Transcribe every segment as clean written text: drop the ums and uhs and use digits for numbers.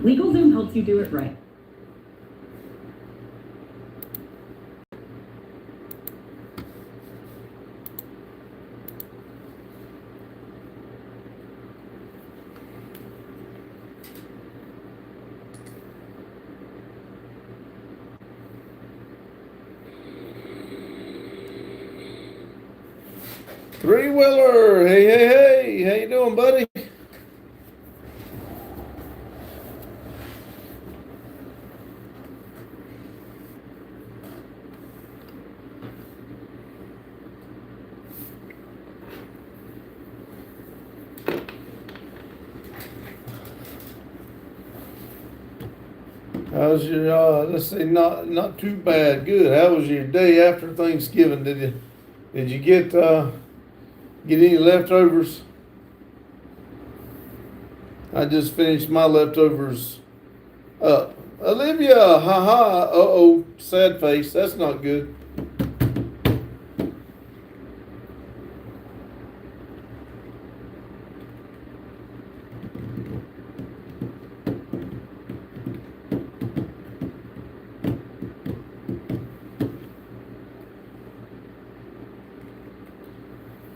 LegalZoom helps you do it right. Three Wheeler, hey, hey, hey, how you doing, buddy? How's your let's see, not too bad, good. How was your day after Thanksgiving? Did you get any leftovers? I just finished my leftovers up. Olivia, haha, uh-oh, sad face, that's not good.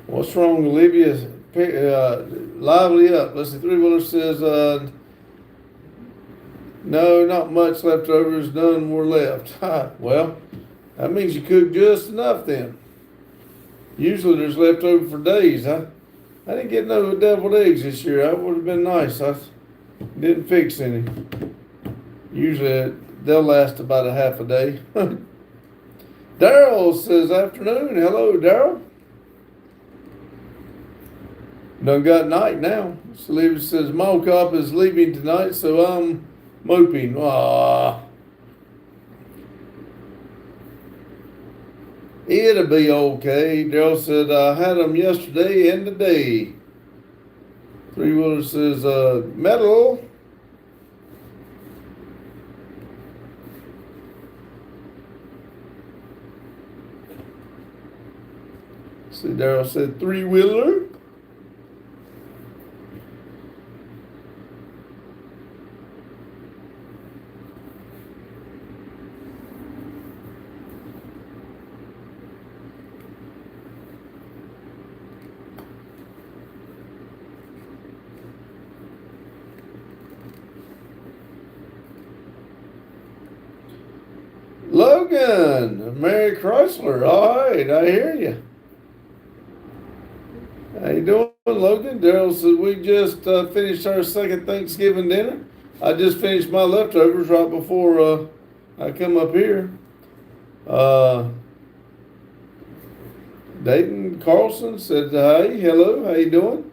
What's wrong, Olivia? Lively up. Let's see, Three Wheeler says, no, not much leftovers, none more left. Well, that means you cooked just enough then. Usually there's leftover for days. I didn't get no deviled eggs this year. That would have been nice. I didn't fix any. Usually they'll last about a half a day. Daryl says afternoon. Hello, Daryl. Done got night now. Sylvia says Mall Cop is leaving tonight, so I'm moping. Ah. It'll be okay. Daryl said I had them yesterday and today. Three Wheeler says metal. See, Daryl said Three Wheeler. Logan, Mary Chrysler. All right, I hear you. How you doing, Logan? Daryl said we just finished our second Thanksgiving dinner. I just finished my leftovers right before I come up here. Dayton Carlson said, "Hey, hello, how you doing?"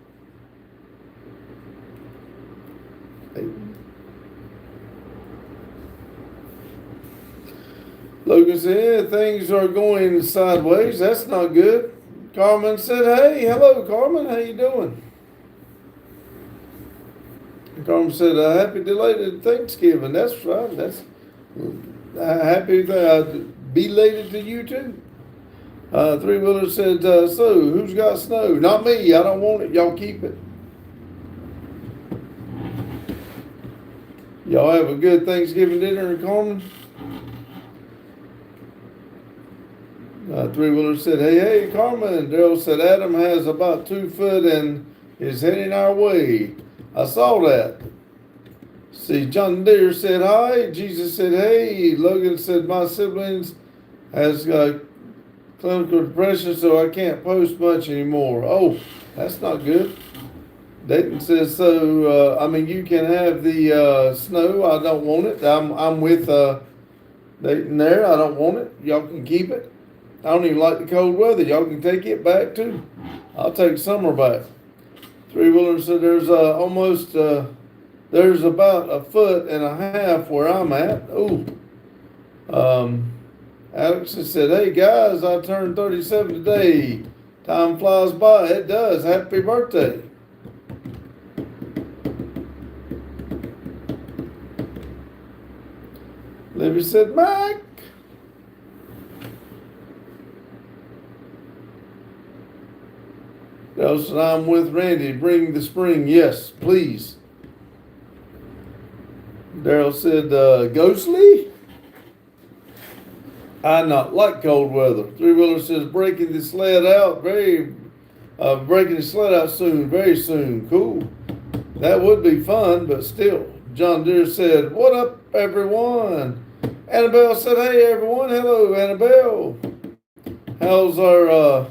Logan said, yeah, things are going sideways. That's not good. Carmen said, hey, hello, Carmen. How you doing? Carmen said, happy belated Thanksgiving. That's right. That's happy belated to you too. Three Wheeler said, so who's got snow? Not me. I don't want it. Y'all keep it. Y'all have a good Thanksgiving dinner, Carmen. Three Wheeler said, hey, Carmen. Daryl said, Adam has about 2 foot and is heading our way. I saw that. See, John Deere said, hi. Jesus said, hey. Logan said, my siblings has clinical depression, so I can't post much anymore. Oh, that's not good. Dayton says, so, you can have the snow. I don't want it. I'm with Dayton there. I don't want it. Y'all can keep it. I don't even like the cold weather. Y'all can take it back too. I'll take summer back. Three Wheeler said there's there's about 1.5 foot where I'm at. Ooh. Alex said, hey guys, I turned 37 today. Time flies by. It does. Happy birthday. Libby said, Mike. Nelson, I'm with Randy. Bring the spring. Yes, please. Daryl said, ghostly? I not like cold weather. Three-wheeler says, breaking the sled out breaking the sled out soon, very soon. Cool. That would be fun, but still. John Deere said, what up, everyone? Annabelle said, hey, everyone. Hello, Annabelle. How's our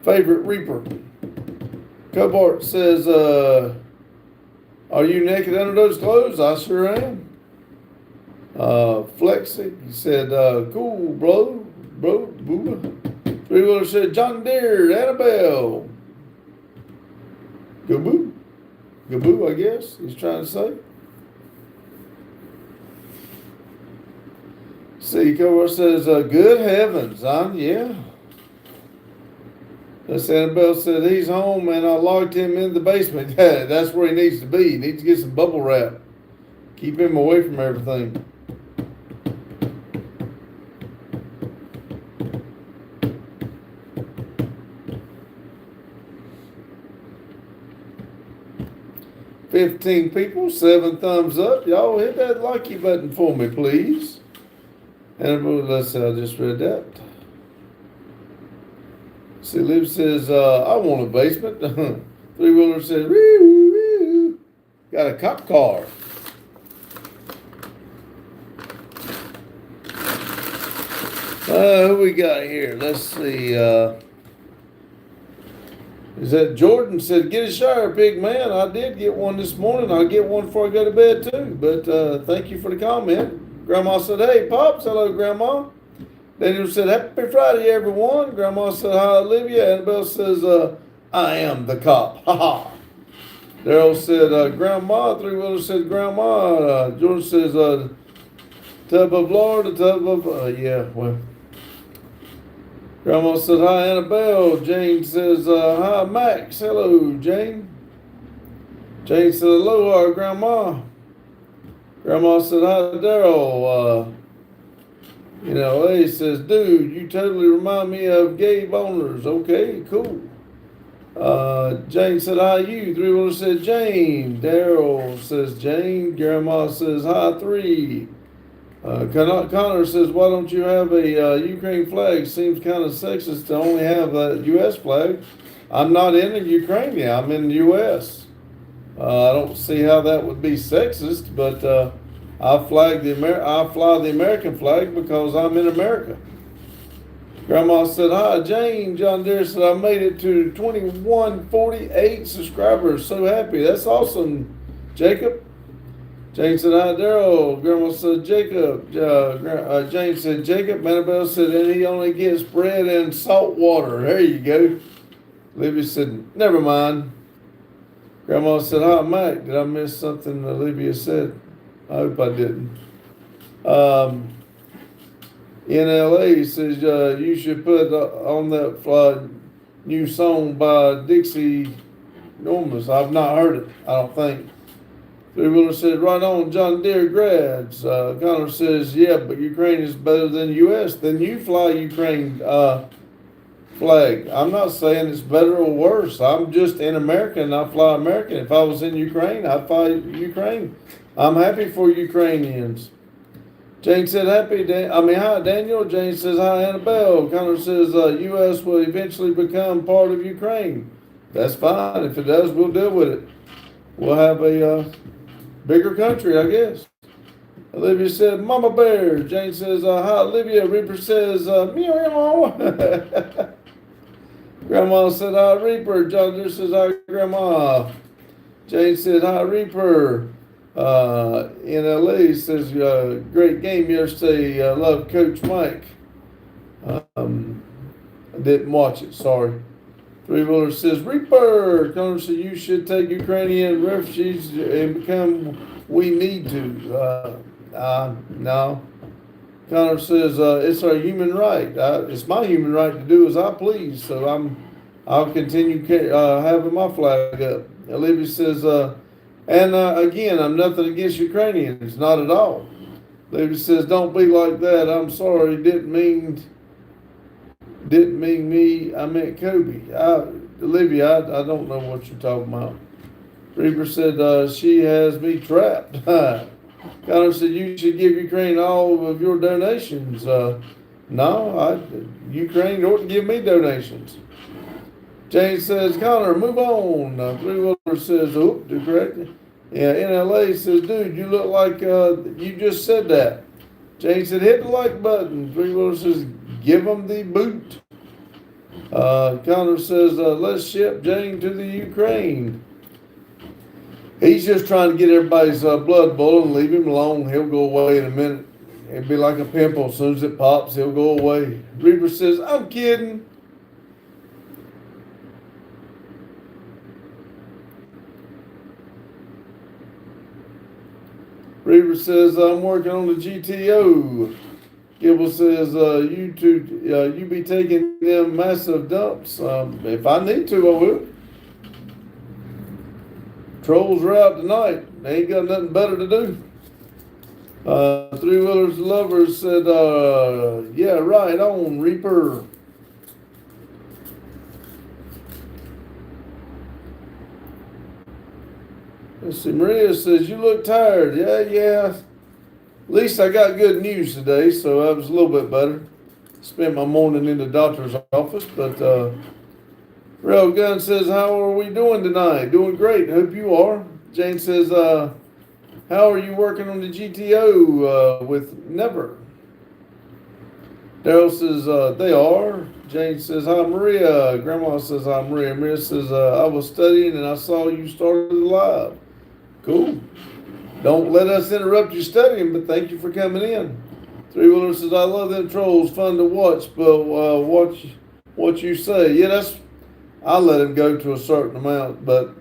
favorite reaper? Cobart says, are you naked under those clothes? I sure am. Flexi, he said, cool, bro, boo. Three-wheeler said, John Deere, Annabelle. Gaboo, I guess he's trying to say. See, Cobart says, good heavens, yeah. Miss Annabelle said, he's home and I locked him in the basement. That's where he needs to be. He needs to get some bubble wrap. Keep him away from everything. $15 people, 7 thumbs up. Y'all hit that likey button for me, please. And let's see, I just read that. See, Liv says, I want a basement. Three-wheeler says, woo. Got a cop car. Who we got here? Let's see. Is that Jordan said, get a shower, big man. I did get one this morning. I'll get one before I go to bed too. But thank you for the comment. Grandma said, hey, Pops. Hello, Grandma. Daniel said, happy Friday, everyone. Grandma said, hi, Olivia. Annabelle says, I am the cop. Ha ha. Daryl said, Grandma. Three-wheeler said, Grandma. Jordan says, tub of Lord, a tub of, yeah, well. Grandma said, hi, Annabelle. Jane says, hi, Max. Hello, Jane. Jane said, hello, Grandma. Grandma said, hi, Daryl. He says, dude, you totally remind me of Gabe Owners. Okay, cool. Jane said, hi, you. Three-wheeler said, Jane. Daryl says, Jane. Grandma says, hi, 3. Connor says, why don't you have a Ukraine flag? Seems kind of sexist to only have a U.S. flag. I'm not in the Ukraine yet. I'm in the U.S. I don't see how that would be sexist, but I fly the American flag because I'm in America. Grandma said, hi, Jane. John Deere said, I made it to 2148 subscribers. So happy. That's awesome, Jacob. Jane said, hi, Daryl. Grandma said, Jacob. Jane said, Jacob. Annabelle said, and he only gets bread and salt water. There you go. Olivia said, never mind. Grandma said, hi, Mike. Did I miss something Olivia said? I hope I didn't. NLA says, you should put on that new song by Dixie Normus. I've not heard it, I don't think. Three-wheeler said, right on, John Deere grads. Connor says, yeah, but Ukraine is better than the U.S. Then you fly Ukraine flag. I'm not saying it's better or worse. I'm just in America and I fly American. If I was in Ukraine, I'd fly Ukraine. I'm happy for Ukrainians. Jane said, hi, Daniel. Jane says, hi, Annabelle. Connor says, U.S. will eventually become part of Ukraine. That's fine. If it does, we'll deal with it. We'll have a bigger country, I guess. Olivia said, Mama Bear. Jane says, hi, Olivia. Reaper says, meow. Grandma said, hi, Reaper. John Deere says, hi, Grandma. Jane said, hi, Reaper. NLA says, great game yesterday. Love Coach Mike. I didn't watch it, sorry. Three-wheeler says, Reaper. Connor said, you should take Ukrainian refugees and become, we need to. No. Connor says, it's our human right. It's my human right to do as I please, so I'll continue having my flag up. Olivia says, again, I'm nothing against Ukrainians, not at all. Olivia says, don't be like that. I'm sorry, didn't mean me. I meant Kobe. Olivia, I don't know what you're talking about. Reaper said, she has me trapped. Connor said, you should give Ukraine all of your donations. No, Ukraine ought to give me donations. James says, Connor, move on. Three Wheeler says, oh, do correct. Yeah, NLA says, dude, you look like you just said that. James said, hit the like button. Three Wheeler says, give them the boot. Connor says, let's ship Jane to the Ukraine. He's just trying to get everybody's blood boiling. Leave him alone. He'll go away in a minute. It'll be like a pimple. As soon as it pops, he'll go away. Reaper says, I'm kidding. Reaver says, I'm working on the GTO. Gibble says, you be taking them massive dumps. If I need to, I will. Trolls are out tonight. They ain't got nothing better to do. Three Wheelers Lovers said, yeah, right on, Reaper. Let's see, Maria says, you look tired. Yeah. At least I got good news today, so I was a little bit better. Spent my morning in the doctor's office, but Real Gun says, how are we doing tonight? Doing great. Hope you are. Jane says, how are you working on the GTO with Never? Daryl says, they are. Jane says, hi, Maria. Grandma says, hi, Maria. Maria says, I was studying and I saw you started live. Cool. Don't let us interrupt your studying, but thank you for coming in. Three Wheeler says, I love them trolls. Fun to watch, but watch what you say. Yeah, I let him go to a certain amount, but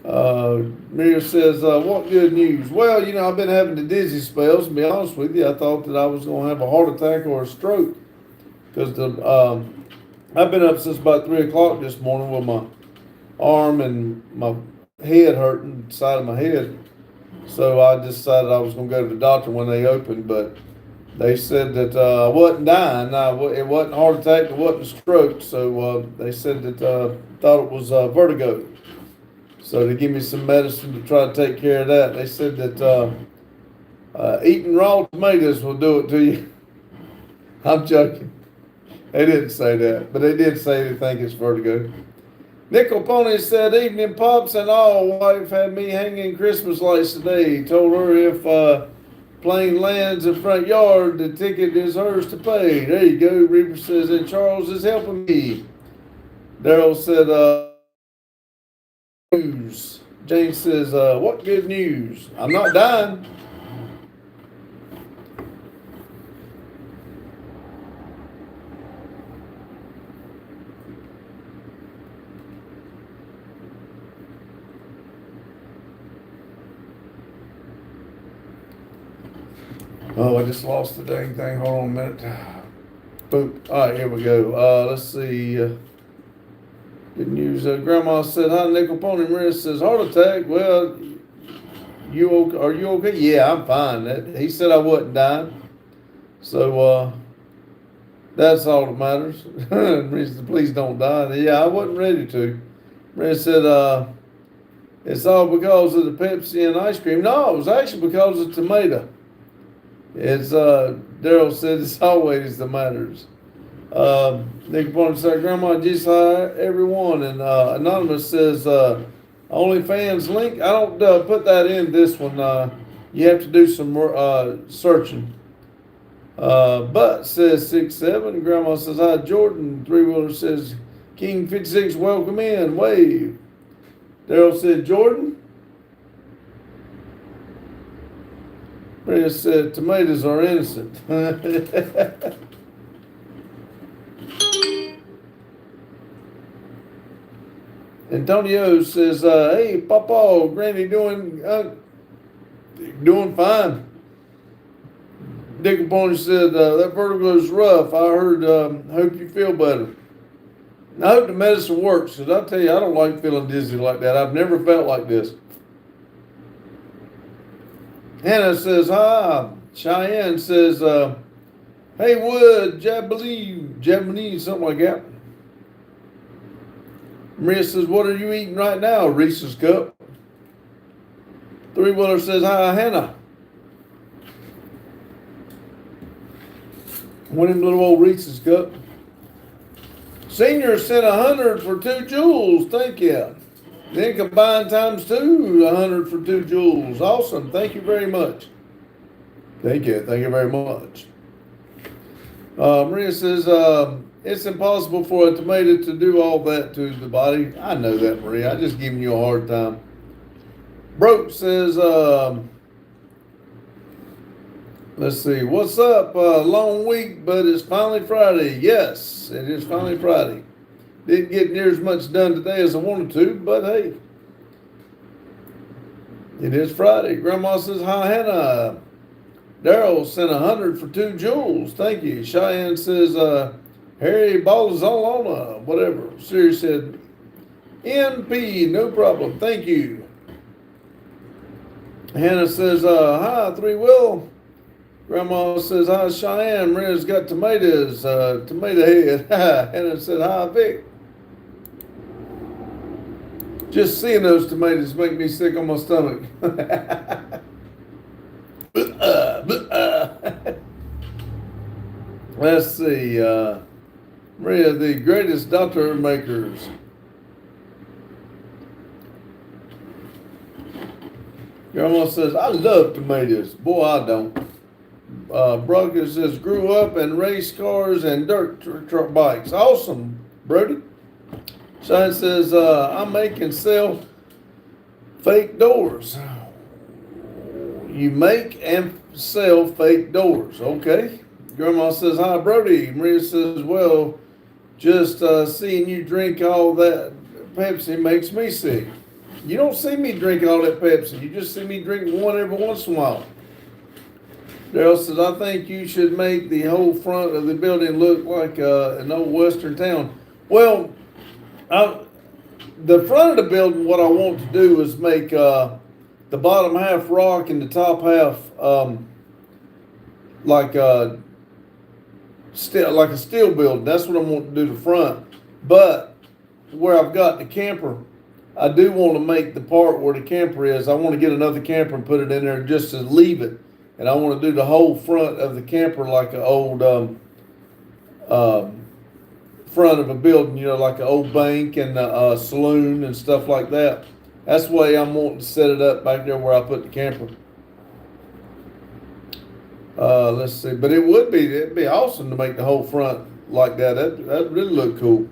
Maria says, what good news? Well, I've been having the dizzy spells, to be honest with you. I thought that I was going to have a heart attack or a stroke because I've been up since about 3 o'clock this morning with my arm and my head hurting, side of my head. So I decided I was going to go to the doctor when they opened, but they said that I wasn't dying. It wasn't a heart attack, it wasn't a stroke. So they said that thought it was vertigo. So they give me some medicine to try to take care of that. They said that eating raw tomatoes will do it to you. I'm joking. They didn't say that, but they did say they think it's vertigo. Nickel Pony said, evening, Pops and all. Wife had me hanging Christmas lights today. Told her if plane lands in front yard, the ticket is hers to pay. There you go. Reaper says, and Charles is helping me. Daryl said, news. James says, what good news? I'm not dying. Oh, I just lost the dang thing. Hold on a minute. Boop. All right, here we go. Let's see. Good news. Grandma said, hi, Nickel Pony. Maria says, heart attack. Well, are you okay? Yeah, I'm fine. He said I wasn't dying. So, that's all that matters. Maria said, please don't die. Yeah, I wasn't ready to. Maria said, it's all because of the Pepsi and ice cream. No, it was actually because of tomato. It's Daryl said it's always the matters. Nick Bonner said, Grandma, just hi everyone. And Anonymous says, OnlyFans link. I don't put that in this one. You have to do some more searching. But says 6-7. Grandma says, hi Jordan. Three Wheeler says, King 56, welcome in. Wave. Daryl said, Jordan. Maria said, tomatoes are innocent. Antonio says, hey, Papa, Granny doing fine. Dick Pony said, that vertigo is rough. I heard, hope you feel better. I hope the medicine works, because I tell you, I don't like feeling dizzy like that. I've never felt like this. Hannah says, hi. Cheyenne says, hey, Wood, Japanese, something like that. Maria says, what are you eating right now, Reese's Cup? Three Wheeler says, hi, Hannah. One of them little old Reese's cup. Senior sent 100 for 2 jewels. Thank you. Then combined times 2, 100 for 2 jewels. Awesome. Thank you very much. Thank you. Thank you very much. Maria says, it's impossible for a tomato to do all that to the body. I know that, Maria. I'm just giving you a hard time. Broke says, let's see. What's up? Long week, but it's finally Friday. Yes, it is finally Friday. Didn't get near as much done today as I wanted to, but hey, it is Friday. Grandma says, hi, Hannah. Daryl sent 100 for 2 jewels. Thank you. Cheyenne says, Harry Balzola, whatever. Siri said, NP, no problem. Thank you. Hannah says, hi, 3 Will. Grandma says, hi, Cheyenne. Maria's got tomatoes, tomato head. Hannah said, hi, Vic. Just seeing those tomatoes make me sick on my stomach. Let's see. Maria, the greatest doctor makers. Grandma says, I love tomatoes. Boy, I don't. Brogan says, grew up in race cars and dirt truck bikes. Awesome, Brody. Shine says, I make and sell fake doors. You make and sell fake doors. Okay. Grandma says, hi, Brody. Maria says, well, just seeing you drink all that Pepsi makes me sick. You don't see me drink all that Pepsi. You just see me drink one every once in a while. Daryl says, I think you should make the whole front of the building look like an old western town. Well, the front of the building, what I want to do is make the bottom half rock and the top half like a steel building. That's what I want to do the front. But where I've got the camper, I do want to make the part where the camper is. I want to get another camper and put it in there just to leave it. And I want to do the whole front of the camper like an old front of a building, you know, like an old bank and a saloon and stuff like that. That's the way I'm wanting to set it up back there where I put the camper. Let's see, but it'd be awesome to make the whole front like that. That really look cool.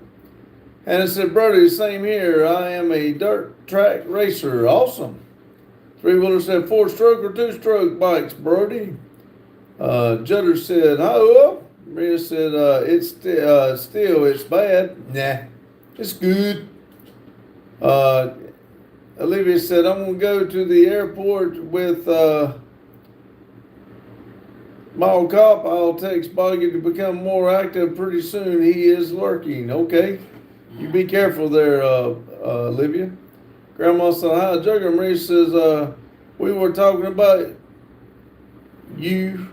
And it said, Brody, same here. I am a dirt track racer. Awesome. 3-wheeler said 4-stroke or 2-stroke bikes, Brody. Judder said, hi, up. Maria said, it's still, it's bad. Nah, it's good. Olivia said, I'm going to go to the airport with my old cop. I'll text Boggy to become more active pretty soon. He is lurking. Okay. You be careful there, Olivia. Grandma said, hi, Jugger. Marie says, we were talking about you.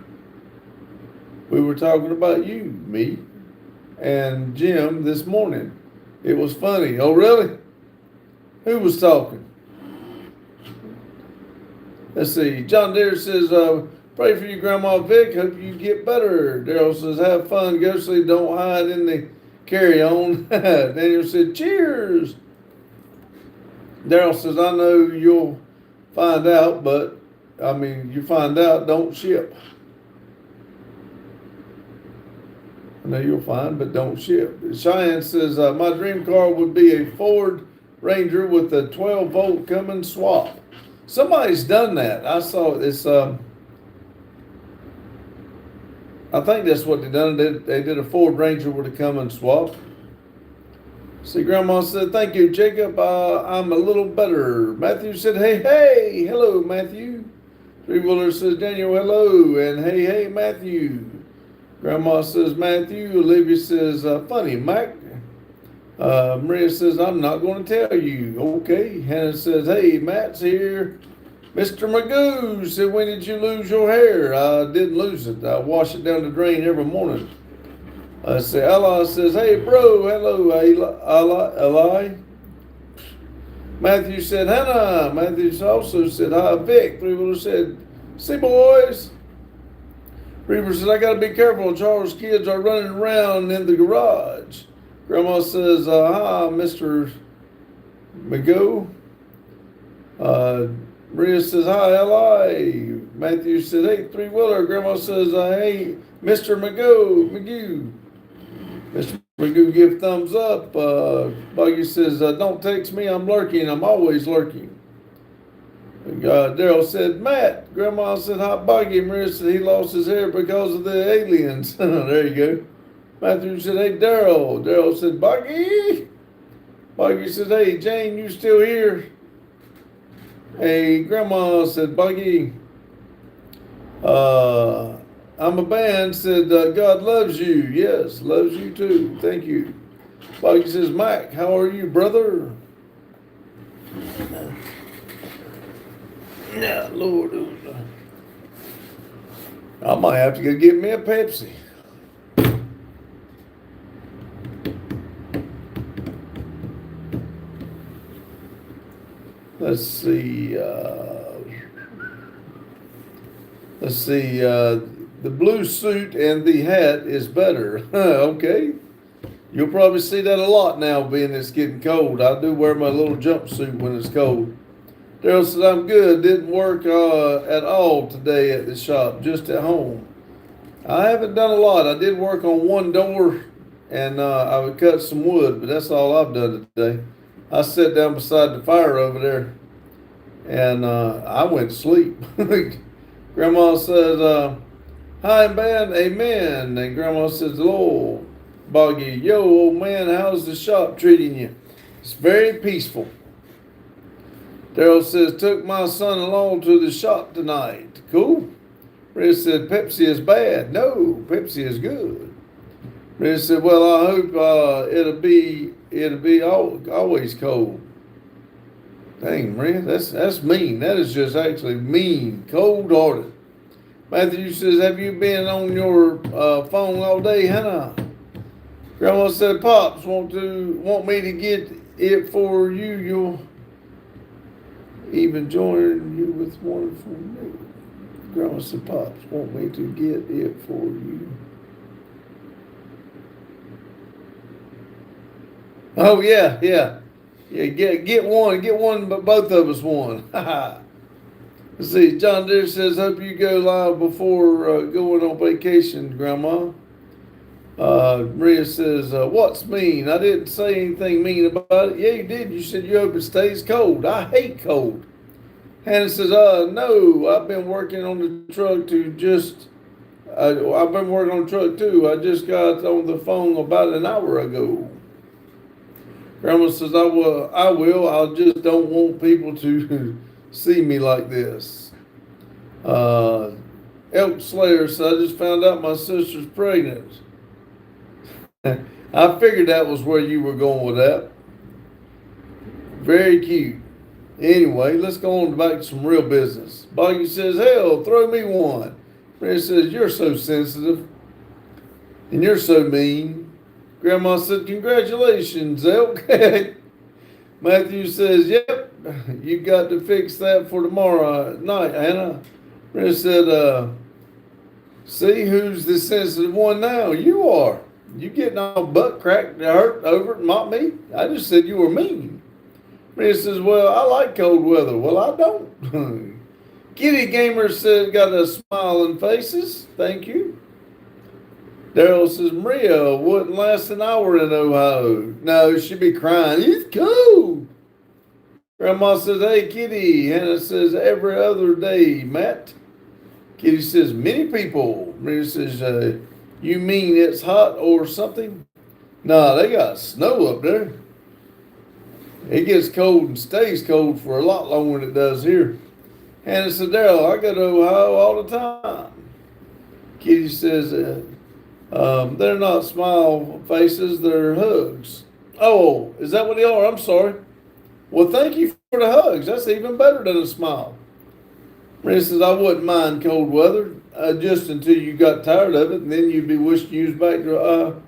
We were talking about you, me, and Jim this morning. It was funny. Oh, really? Who was talking? Let's see. John Deere says, pray for you, Grandma Vic. Hope you get better. Daryl says, have fun, Ghostly. Don't hide in the carry-on. Daniel said, cheers. Daryl says, I know you'll find out, but, I mean, you find out, don't ship. I know you'll find, but don't ship. Cheyenne says, my dream car would be a Ford Ranger with a 12-volt Cummins swap. Somebody's done that. I saw this. I think that's what they done. They did a Ford Ranger with a Cummins swap. See, Grandma said, thank you, Jacob. I'm a little better. Matthew said, hey. Hello, Matthew. 3-wheeler says, Daniel, hello. And hey, Matthew. Grandma says, Matthew. Olivia says, funny, Mac. Maria says, I'm not going to tell you. Okay. Hannah says, hey, Matt's here. Mr. Magoo said, when did you lose your hair? I didn't lose it. I wash it down the drain every morning. I say, Allah says, hey, bro. Hello, Eli. Matthew said, Hannah. Matthew also said, hi, Vic. 3-wheeler said, see, boys. Reaper says, I got to be careful. Charles' kids are running around in the garage. Grandma says, hi, Mr. McGo. Maria says, hi, L.I. Matthew says, hey, three-wheeler. Grandma says, hey, Mr. McGoo. Mr. McGoo give thumbs up. Buggy says, don't text me. I'm lurking. I'm always lurking. Daryl said, Matt. Grandma said, hi, Buggy. Maria said, he lost his hair because of the aliens. There you go. Matthew said, hey, Daryl. Daryl said, Buggy. Buggy said, hey, Jane, you still here? Hey, Grandma said, Buggy. I'm a band, said, God loves you. Yes, loves you too. Thank you. Buggy says, Mac, how are you, brother? Yeah, Lord. I might have to go get me a Pepsi. Let's see. The blue suit and the hat is better. Okay. You'll probably see that a lot now, being it's getting cold. I do wear my little jumpsuit when it's cold. Daryl said, I'm good. Didn't work at all today at the shop, just at home. I haven't done a lot. I did work on one door, and I would cut some wood, but that's all I've done today. I sat down beside the fire over there, and I went to sleep. Grandma said, hi, man, amen. And Grandma says, Lord, Boggy, yo, old man, how's the shop treating you? It's very peaceful. Daryl says, took my son-in-law to the shop tonight. Cool. Rhea said, Pepsi is bad. No, Pepsi is good. Rhea said, well, I hope it'll be always cold. Dang, Maria, that's mean. That is just actually mean, cold-hearted. Matthew says, have you been on your phone all day, Hannah? Grandma said, Pops want me to get it for you. You'll even join you with one from me. Grandma said, Pops want me to get it for you. Oh, yeah. Yeah, get one, but both of us one. Let's see, John Deere says, hope you go live before going on vacation, Grandma. Maria says, what's mean? I didn't say anything mean about it. Yeah, you did. You said you hope it stays cold. I hate cold. Hannah says, no, I've been working on the truck I've been working on the truck too. I just got on the phone about an hour ago. Grandma says, I will. I just don't want people to see me like this. Elk Slayer said, I just found out my sister's pregnant. I figured that was where you were going with that. Very cute. Anyway, let's go on back to some real business. Boggy says, hell, throw me one. Brenda says, you're so sensitive. And you're so mean. Grandma said, congratulations, Elk. Matthew says, yep, you got to fix that for tomorrow night, Hannah. Brenda said, see who's the sensitive one now? You are. You getting all butt cracked, hurt over it, mock me? I just said you were mean. Brenda says, well, I like cold weather. Well, I don't. Kitty Gamer said, got a smiling faces. Thank you. Daryl says, Maria wouldn't last an hour in Ohio. No, she'd be crying. It's cold. Grandma says, hey, Kitty. Hannah says, every other day, Matt. Kitty says, many people. Maria says, you mean it's hot or something? Nah, they got snow up there. It gets cold and stays cold for a lot longer than it does here. Hannah said, Daryl, I go to Ohio all the time. Kitty says, they're not smile faces, they're hugs. Oh, is that what they are? I'm sorry. Well, thank you for the hugs. That's even better than a smile. Maria says, I wouldn't mind cold weather just until you got tired of it, and then you'd be wishing you was back to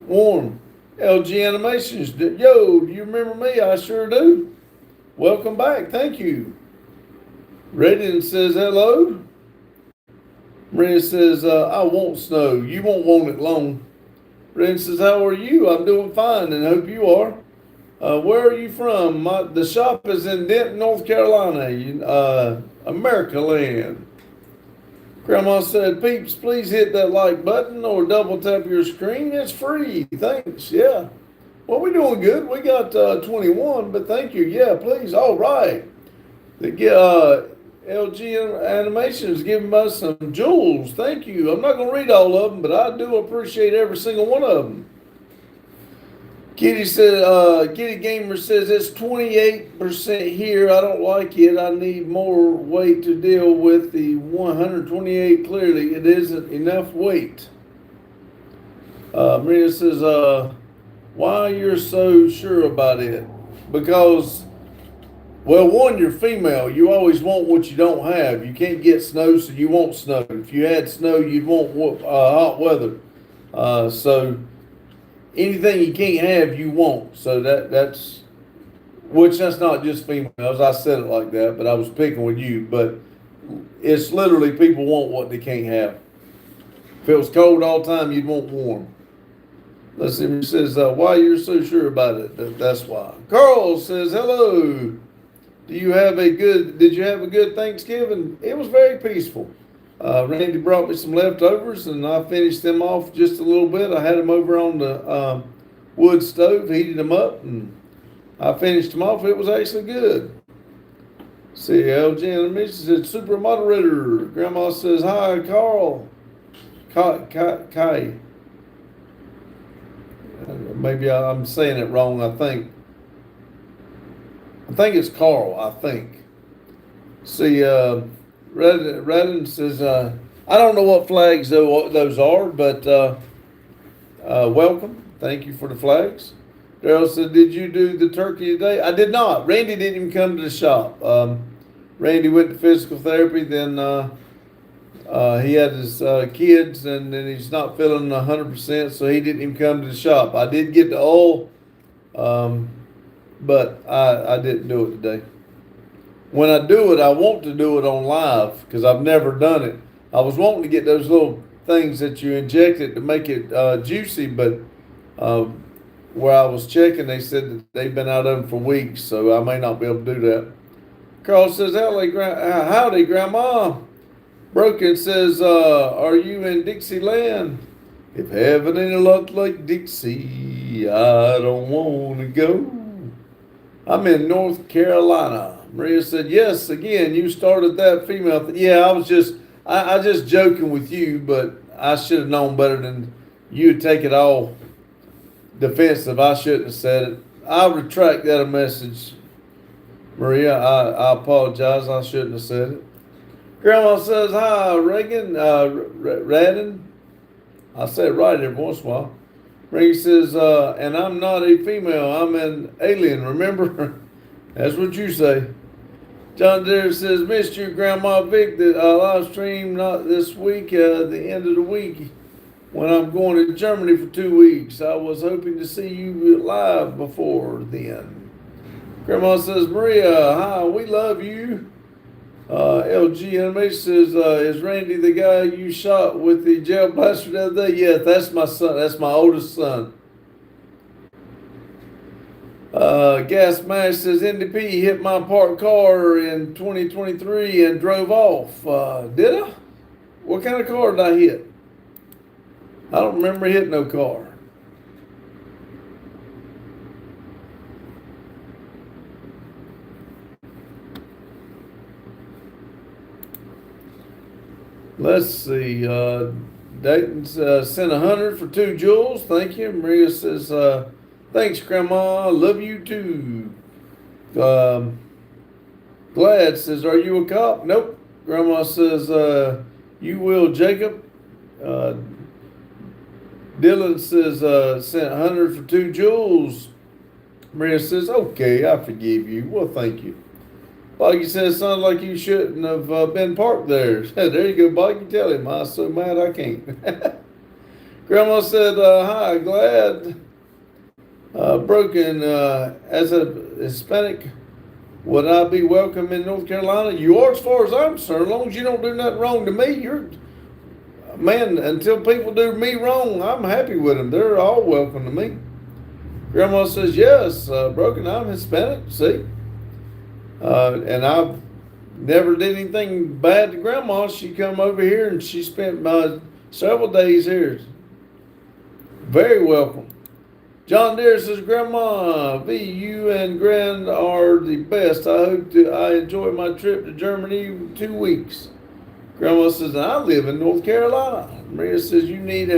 warm. LG Animations, yo, do you remember me? I sure do. Welcome back. Thank you. Redden says hello. Maria says, I want snow. You won't want it long. Brenda says, how are you? I'm doing fine and hope you are. Where are you from? The shop is in Denton, North Carolina, America land. Grandma said, peeps, please hit that like button or double tap your screen. It's free. Thanks. Yeah. Well, we're doing good. We got 21, but thank you. Yeah, please. All right. LG Animations giving us some jewels. Thank you. I'm not going to read all of them, but I do appreciate every single one of them. Kitty said, Kitty Gamer says it's 28% here. I don't like it. I need more weight to deal with the 128. Clearly, it isn't enough weight. Maria says, why you're so sure about it? Because, well, one, you're female. You always want what you don't have. You can't get snow, so you want snow. If you had snow, you'd want hot weather. So anything you can't have, you want. So that's not just females. I said it like that, but I was picking with you. But it's literally people want what they can't have. If it was cold all the time, you'd want warm. Let's see. It says, why you're so sure about it? That's why. Carl says, hello. Did you have a good Thanksgiving? It was very peaceful. Randy brought me some leftovers, and I finished them off just a little bit. I had them over on the wood stove, heated them up, and I finished them off. It was actually good. See, LG Animation said, super moderator. Grandma says, hi, Carl. Kai. Maybe I'm saying it wrong, I think. I think it's Carl, I think. See, Redden says, I don't know what flags those are, but welcome. Thank you for the flags. Daryl said, did you do the turkey today? I did not. Randy didn't even come to the shop. Randy went to physical therapy, then he had his kids, and then he's not feeling 100%, so he didn't even come to the shop. I did get the oil, but I didn't do it today. When I do it, I want to do it on live because I've never done it. I was wanting to get those little things that you injected to make it juicy, but where I was checking, they said that they've been out of them for weeks, so I may not be able to do that. Carl says, howdy, Grandma. Broken says, are you in Dixieland? If heaven ain't a lot like Dixie, I don't want to go. I'm in North Carolina. Maria said, yes, again, you started that female thing. Yeah, I was just joking with you, but I should have known better than you to take it all defensive. I shouldn't have said it. I retract that message, Maria. I apologize. I shouldn't have said it. Grandma says, hi, Reagan, Radden. I say it right every once in a while. Reagan says, and I'm not a female. I'm an alien, remember? That's what you say. John Deere says, missed you, Grandma Vic, that live stream not this week, the end of the week, when I'm going to Germany for 2 weeks. I was hoping to see you live before then. Grandma says, Maria, hi, we love you. LG Animation says, is Randy the guy you shot with the gel blaster the other day? Yeah, that's my son. That's my oldest son. Gas Mash says, NDP hit my parked car in 2023 and drove off. Did I? What kind of car did I hit? I don't remember hitting no car. Let's see. Dayton sent 100 for 2 jewels. Thank you. Maria says, thanks, Grandma. Love you too. Glad says, are you a cop? Nope. Grandma says, you will, Jacob. Dylan says, sent 100 for 2 jewels. Maria says, okay, I forgive you. Well, thank you. Boggy says, sounds like you shouldn't have been parked there. There you go, Boggy. Tell him I'm so mad I can't. Grandma said, hi, glad. Broken, as a Hispanic, would I be welcome in North Carolina? You are, as far as I'm concerned. As long as you don't do nothing wrong to me, man, until people do me wrong, I'm happy with them. They're all welcome to me. Grandma says, yes, Broken, I'm Hispanic, see? And I've never did anything bad to Grandma. She come over here and she spent several days here. Very welcome. John Deere says, Grandma, V, you and Grand are the best. I hope I enjoy my trip to Germany 2 weeks. Grandma says, I live in North Carolina. Maria says, you need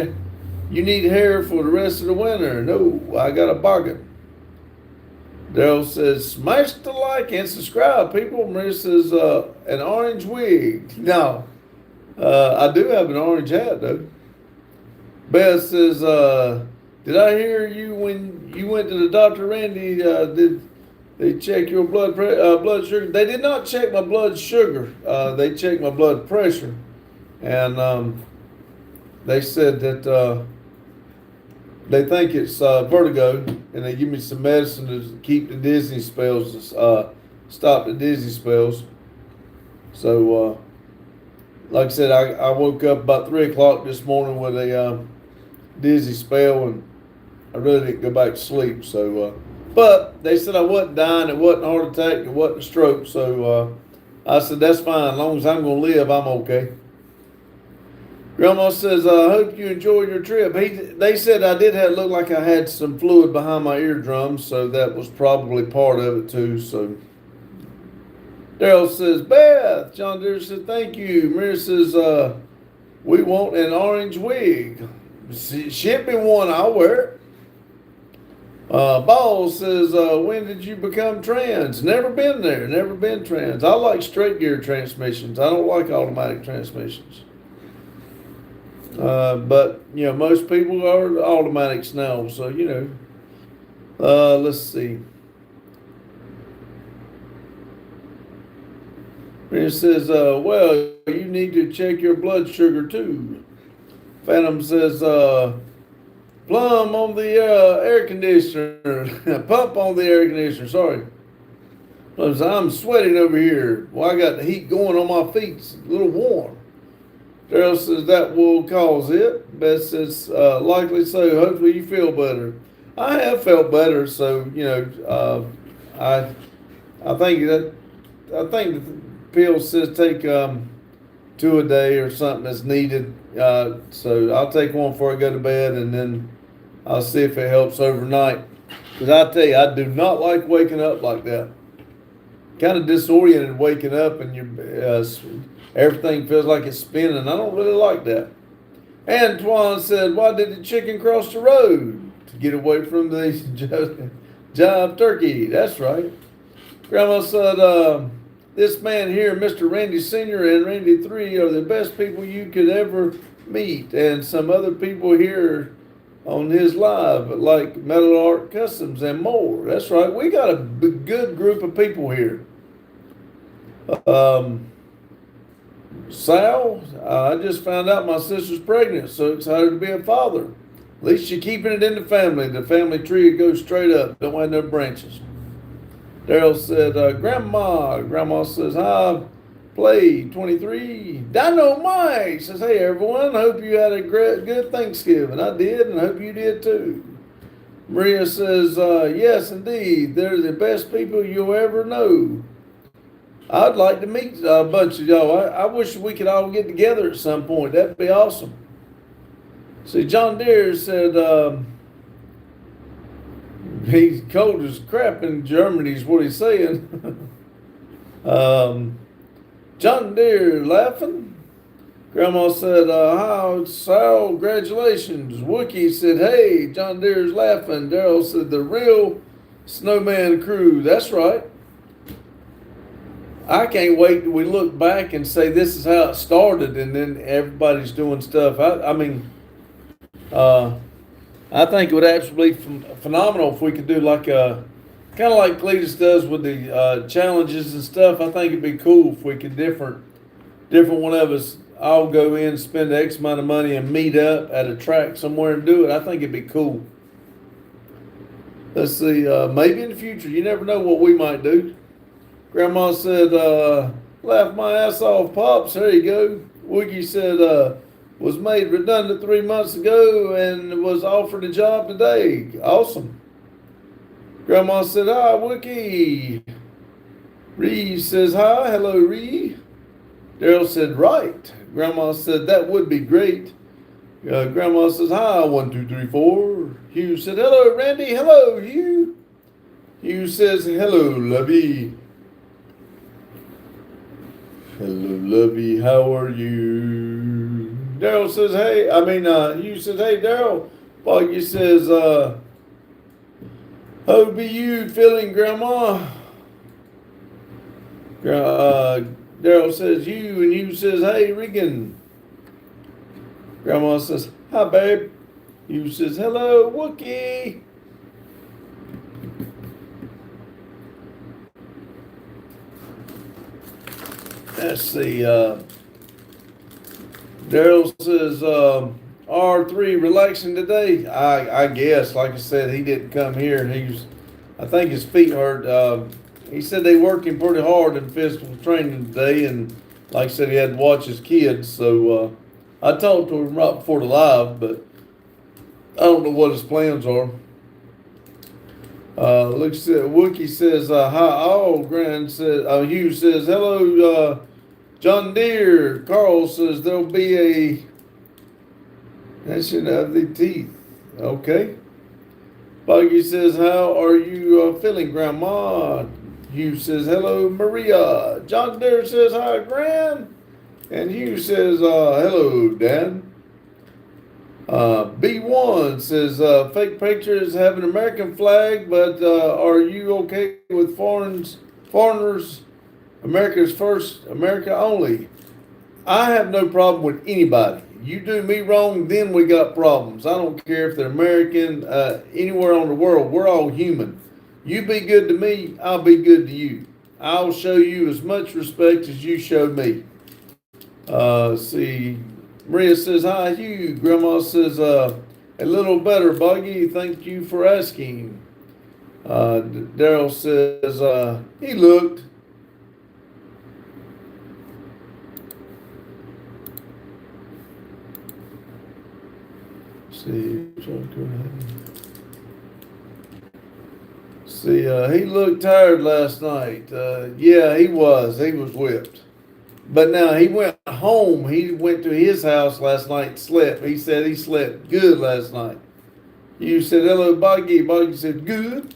hair for the rest of the winter. No, I got a bargain. Daryl says, smash the like and subscribe, people. Maria says, an orange wig. No, I do have an orange hat, though. Beth says, did I hear you when you went to the doctor, Randy? Did they check your blood sugar? They did not check my blood sugar. They checked my blood pressure. And they said that they think it's vertigo, and they give me some medicine to keep the dizzy spells, stop the dizzy spells. So, like I said, I woke up about 3 o'clock this morning with a dizzy spell, and I really didn't go back to sleep. So, but they said I wasn't dying, it wasn't a heart attack, it wasn't a stroke. So I said, that's fine. As long as I'm going to live, I'm okay. Grandma says, I hope you enjoyed your trip. They said I did look like I had some fluid behind my eardrums, so that was probably part of it too. So Daryl says, Beth. John Deere said, thank you. Maria says, we want an orange wig. Ship me one, I'll wear it. Ball says, when did you become trans? Never been there, never been trans. I like straight gear transmissions. I don't like automatic transmissions. But, you know, most people are automatics now, so, you know. Let's see. It says, well, you need to check your blood sugar, too. Phantom says, plumb on the air conditioner. Pump on the air conditioner, sorry. I'm sweating over here. Well, I got the heat going on my feet. It's a little warm. Daryl says that will cause it. Beth says, likely so. Hopefully you feel better. I have felt better, so, you know, I think the pill says take 2 a day or something that's needed. So I'll take one before I go to bed, and then I'll see if it helps overnight. Because I tell you, I do not like waking up like that. Kind of disoriented waking up, and everything feels like it's spinning. I don't really like that. Antoine said, why did the chicken cross the road? To get away from the jive turkey. That's right. Grandma said, this man here, Mr. Randy Sr. and Randy 3, are the best people you could ever meet. And some other people here on his live, like Metal Art Customs and more. That's right. We got a good group of people here. Sal, I just found out my sister's pregnant. So excited to be a father. At least you're keeping it in the family. The family tree goes straight up. Don't have no branches. Daryl said, Grandma says, hi, play 23. Dynamite says, hey, everyone. Hope you had a good Thanksgiving. I did, and I hope you did too. Maria says, yes, indeed. They're the best people you'll ever know. I'd like to meet a bunch of y'all. I wish we could all get together at some point. That'd be awesome. See, John Deere said, he's cold as crap in Germany is what he's saying. John Deere laughing. Grandma said, hi, Sal, congratulations. Wookie said, hey, John Deere's laughing. Daryl said, the real snowman crew. That's right. I can't wait till we look back and say this is how it started, and then everybody's doing stuff. I think it would actually be phenomenal if we could do like kind of like Cletus does with the challenges and stuff. I think it'd be cool if we could different one of us all go in, spend X amount of money, and meet up at a track somewhere and do it. I think it'd be cool. Let's see, maybe in the future, you never know what we might do. Grandma said, laugh my ass off, Pops. There you go. Woogie said, was made redundant 3 months ago and was offered a job today. Awesome. Grandma said, hi, Wookie. Ree says, hi. Hello, Ree. Daryl said, right. Grandma said, that would be great. Grandma says, hi, 1, 2, 3, 4. Hugh said, hello, Randy. Hello, Hugh. Hugh says, hello, Lovey. Hello, Lovey. How are you? Daryl says, hey. Hugh says, hey, Daryl. Foggy says, how be you feeling, Grandma? Daryl says, you. And Hugh says, hey, Regan. Grandma says, hi, babe. Hugh says, hello, Wookie. Let's see. Daryl says, R3 relaxing today. I guess, like I said, he didn't come here. I think his feet hurt. He said they worked him pretty hard in physical training today, and like I said, he had to watch his kids. So I talked to him right before the live, but I don't know what his plans are. Wookie says, hi, all. Grand says, Hugh says, hello, John Deere. Carl says, there'll be a mention of the teeth. Okay. Buggy says, how are you feeling, Grandma? Hugh says, hello, Maria. John Deere says, hi, Gran. And Hugh says, hello, Dad. B1 says, fake pictures have an American flag, but are you okay with foreigners, America's first, America only? I have no problem with anybody. You do me wrong, then we got problems. I don't care if they're American, anywhere on the world. We're all human. You be good to me, I'll be good to you. I'll show you as much respect as you show me. See, Maria says, hi, Hugh. Grandma says, a little better, Buggy. Thank you for asking. Daryl says, he looked. He looked tired last night. Yeah, he was. He was whipped. But now he went home. He went to his house last night and slept. He said he slept good last night. You said, hello, Buggy. Buggy said, good.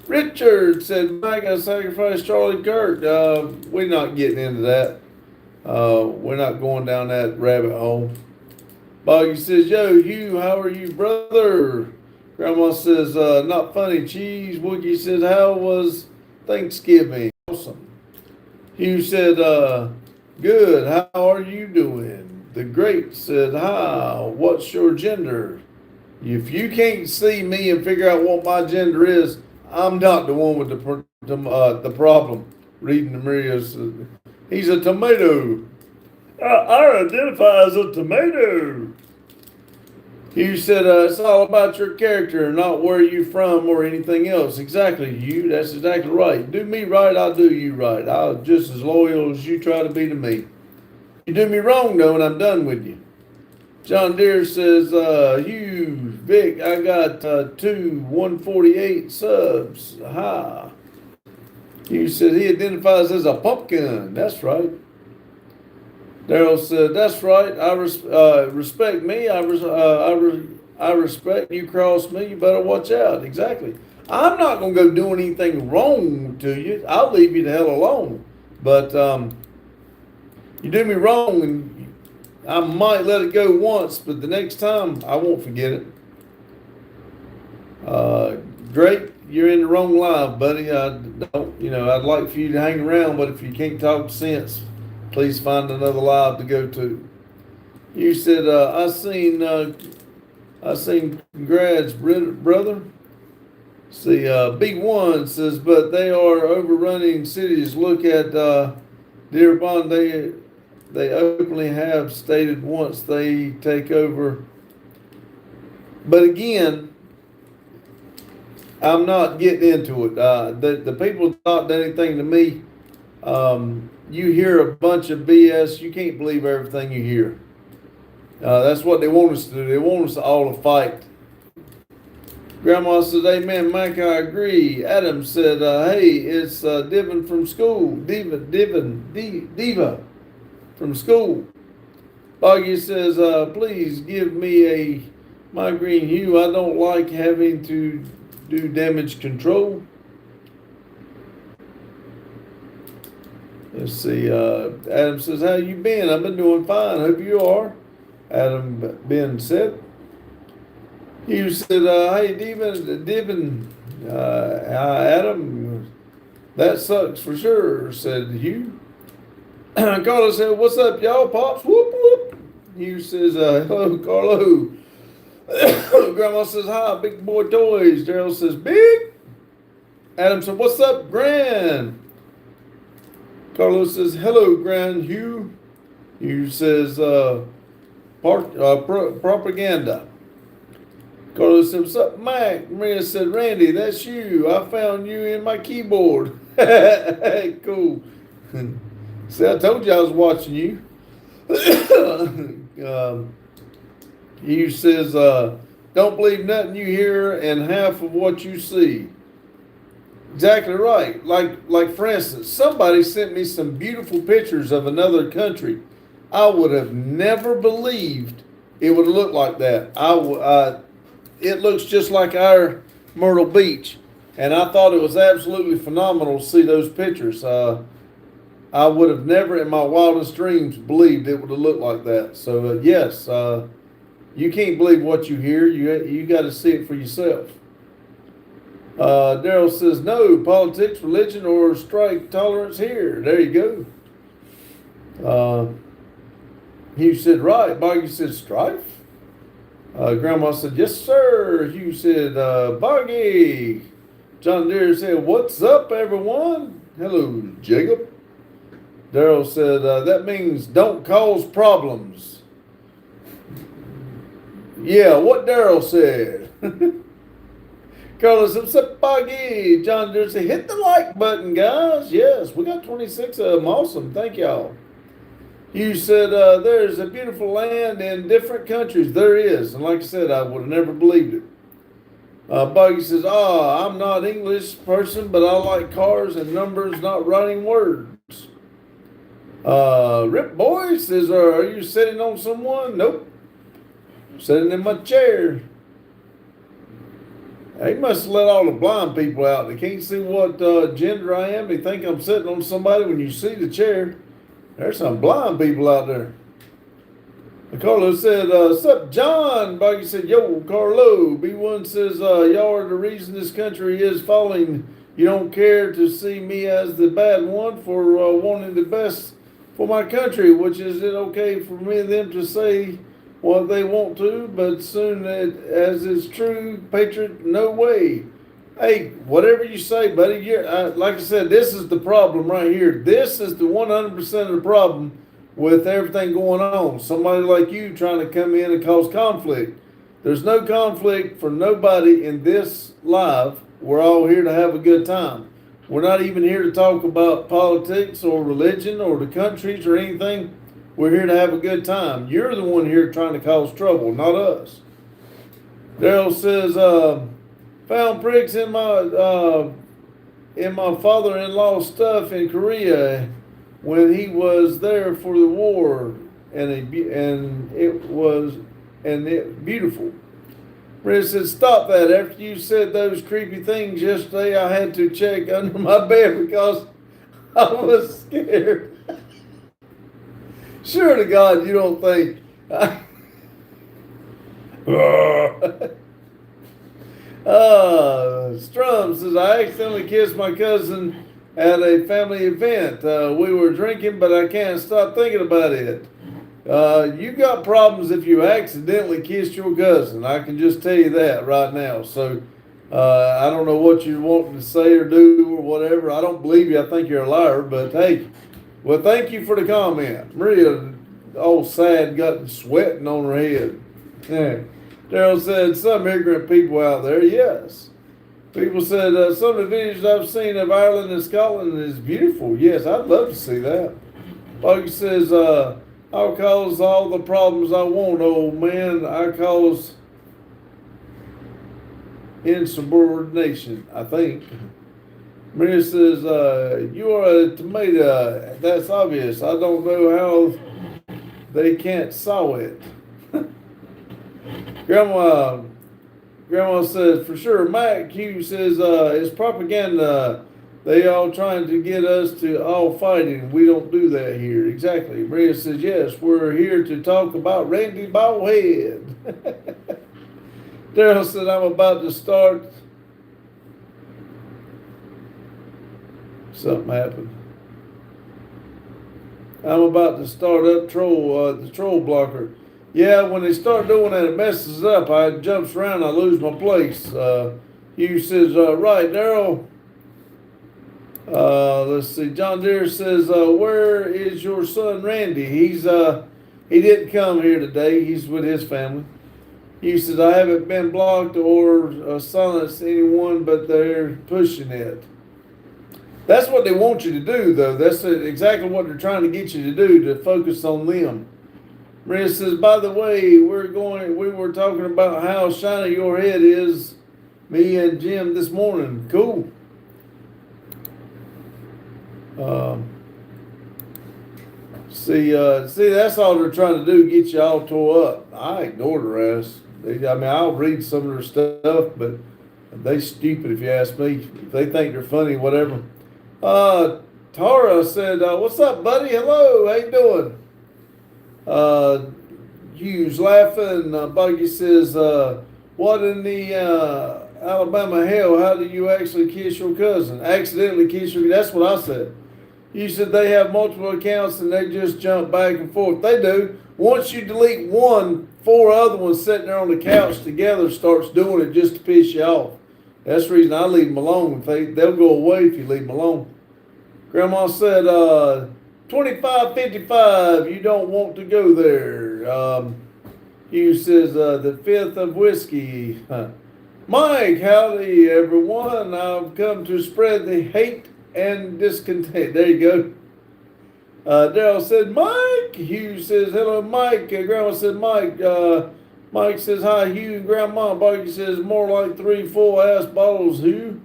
Richard said, Mike, I sacrificed Charlie Kirk. We're not getting into that. We're not going down that rabbit hole. Buggy says, yo, Hugh, how are you, brother? Grandma says, not funny, cheese. Wookie says, how was Thanksgiving? Awesome. Hugh said, good. How are you doing? The Great said, hi, what's your gender? If you can't see me and figure out what my gender is, I'm not the one with the problem. Reading the Maria's, he's a tomato. I identify as a tomato. Hugh said, it's all about your character, not where you're from or anything else. Exactly, Hugh. That's exactly right. Do me right, I'll do you right. I'll just as loyal as you try to be to me. You do me wrong, though, and I'm done with you. John Deere says, Hugh, Vic, I got 2 148 subs. Ha. Hugh said he identifies as a pumpkin. That's right. Daryl said, that's right. Respect me. I respect you. Cross me. You better watch out. Exactly. I'm not going to go doing anything wrong to you. I'll leave you the hell alone. But you do me wrong, and I might let it go once, but the next time I won't forget it. Drake, you're in the wrong live, buddy. I'd like for you to hang around, but if you can't talk sense, please find another live to go to. You said, I seen congrats, brother. See, B1 says, but they are overrunning cities. Look at Dearborn. They openly have stated once they take over. But again, I'm not getting into it. The people not done anything to me. You hear a bunch of BS. You can't believe everything you hear. That's what they want us to do. They want us all to fight. Grandma says, amen, Mike, I agree. Adam said, hey, it's Divin from school. Diva from school. Boggy says, please give me my green hue. I don't like having to do damage control. Let's see. Adam says, how you been? I've been doing fine. Hope you are. Adam Ben said. Hugh said, hey, Divin, Adam, that sucks for sure, said Hugh. Carlo said, what's up, y'all? Pops, whoop, whoop. Hugh says, hello, Carlo. Grandma says, hi, big boy toys. Daryl says, big. Adam said, what's up, Gran? Carlos says, hello, Gran Hugh. Hugh says, propaganda. Carlos said, what's up, Mike? Maria said, Randy, that's you. I found you in my keyboard. Hey, cool. See, I told you I was watching you. Hugh says, don't believe nothing you hear and half of what you see. Exactly right. Like for instance, somebody sent me some beautiful pictures of another country. I would have never believed it would look like that. It looks just like our Myrtle Beach, and I thought it was absolutely phenomenal to see those pictures. I would have never in my wildest dreams believed it would have looked like that. So yes, you can't believe what you hear. You got to see it for yourself. Daryl says, no, politics, religion, or strike tolerance here. There you go. Hugh said, right. Boggy said, strife. Grandma said, yes, sir. Hugh said, Boggy. John Deere said, what's up, everyone? Hello, Jacob. Daryl said, that means don't cause problems. Yeah, what Daryl said. Carlos said, what's up, Boggy? John Deere said, hit the like button, guys. Yes, we got 26 of them. Awesome. Thank y'all. You said there's a beautiful land in different countries. There is. And like I said, I would have never believed it. Buggy says, I'm not English person, but I like cars and numbers, not writing words. Rip Boy says, are you sitting on someone? Nope. Sitting in my chair. He must have let all the blind people out. They can't see what gender I am. They think I'm sitting on somebody when you see the chair. There's some blind people out there. Carlo said, what's up, John? Boggy said, yo, Carlo. B1 says, y'all are the reason this country is falling. You don't care to see me as the bad one for wanting the best for my country, which is it okay for me and them to say what they want to, but soon as it's true, patriot, no way. Hey, whatever you say, buddy, like I said, this is the problem right here. This is the 100% of the problem with everything going on. Somebody like you trying to come in and cause conflict. There's no conflict for nobody in this live. We're all here to have a good time. We're not even here to talk about politics or religion or the countries or anything. We're here to have a good time. You're the one here trying to cause trouble, not us. Daryl says, found pricks in my father-in-law's stuff in Korea when he was there for the war, and it was beautiful. Brenda said, stop that. After you said those creepy things yesterday, I had to check under my bed because I was scared. Sure to God, you don't think. Strum says, I accidentally kissed my cousin at a family event. We were drinking, but I can't stop thinking about it. You got problems if you accidentally kissed your cousin. I can just tell you that right now. So I don't know what you're wanting to say or do or whatever. I don't believe you. I think you're a liar. But hey, well, thank you for the comment. Maria, all sad, got sweating on her head. Yeah. Daryl said, some ignorant people out there. Yes. People said, some of the videos I've seen of Ireland and Scotland is beautiful. Yes, I'd love to see that. Boggy says, I'll cause all the problems I want, old man. I cause insubordination, I think. Maria says, you are a tomato. That's obvious. I don't know how they can't saw it. Grandma says, for sure. Mike Hugh says, it's propaganda. They all trying to get us to all fighting. We don't do that here. Exactly. Maria says, yes, we're here to talk about Randy Baldhead. Daryl said, I'm about to start. Something happened. I'm about to start up the troll blocker. Yeah, when they start doing that, it messes up. I jumps around, I lose my place. Hugh says, right, Daryl. Let's see. John Deere says, where is your son Randy? He didn't come here today. He's with his family. Hugh says, I haven't been blocked or silenced anyone, but they're pushing it. That's what they want you to do, though. That's exactly what they're trying to get you to do, to focus on them. Maria says, by the way, we were talking about how shiny your head is, me and Jim this morning. Cool. See, that's all they're trying to do, get you all tore up. I ignored her ass. I'll read some of their stuff, but they stupid if you ask me. If they think they're funny, whatever. Tara said, what's up, buddy? Hello, how you doing? Hughes laughing. Buggy says, what in the Alabama hell? How do you actually kiss your cousin? Accidentally kiss your? That's what I said. You said they have multiple accounts and they just jump back and forth. They do. Once you delete one, 4 other ones sitting there on the couch together starts doing it just to piss you off. That's the reason I leave them alone. They'll go away if you leave them alone. Grandma said, 2555, you don't want to go there. Hugh says, the 5th of whiskey. Mike, howdy, everyone. I've come to spread the hate and discontent. There you go. Daryl said, Mike. Hugh says, hello, Mike. Grandma said, Mike. Mike says, hi, Hugh and Grandma. Buggy says, more like 3 full-ass bottles, Hugh.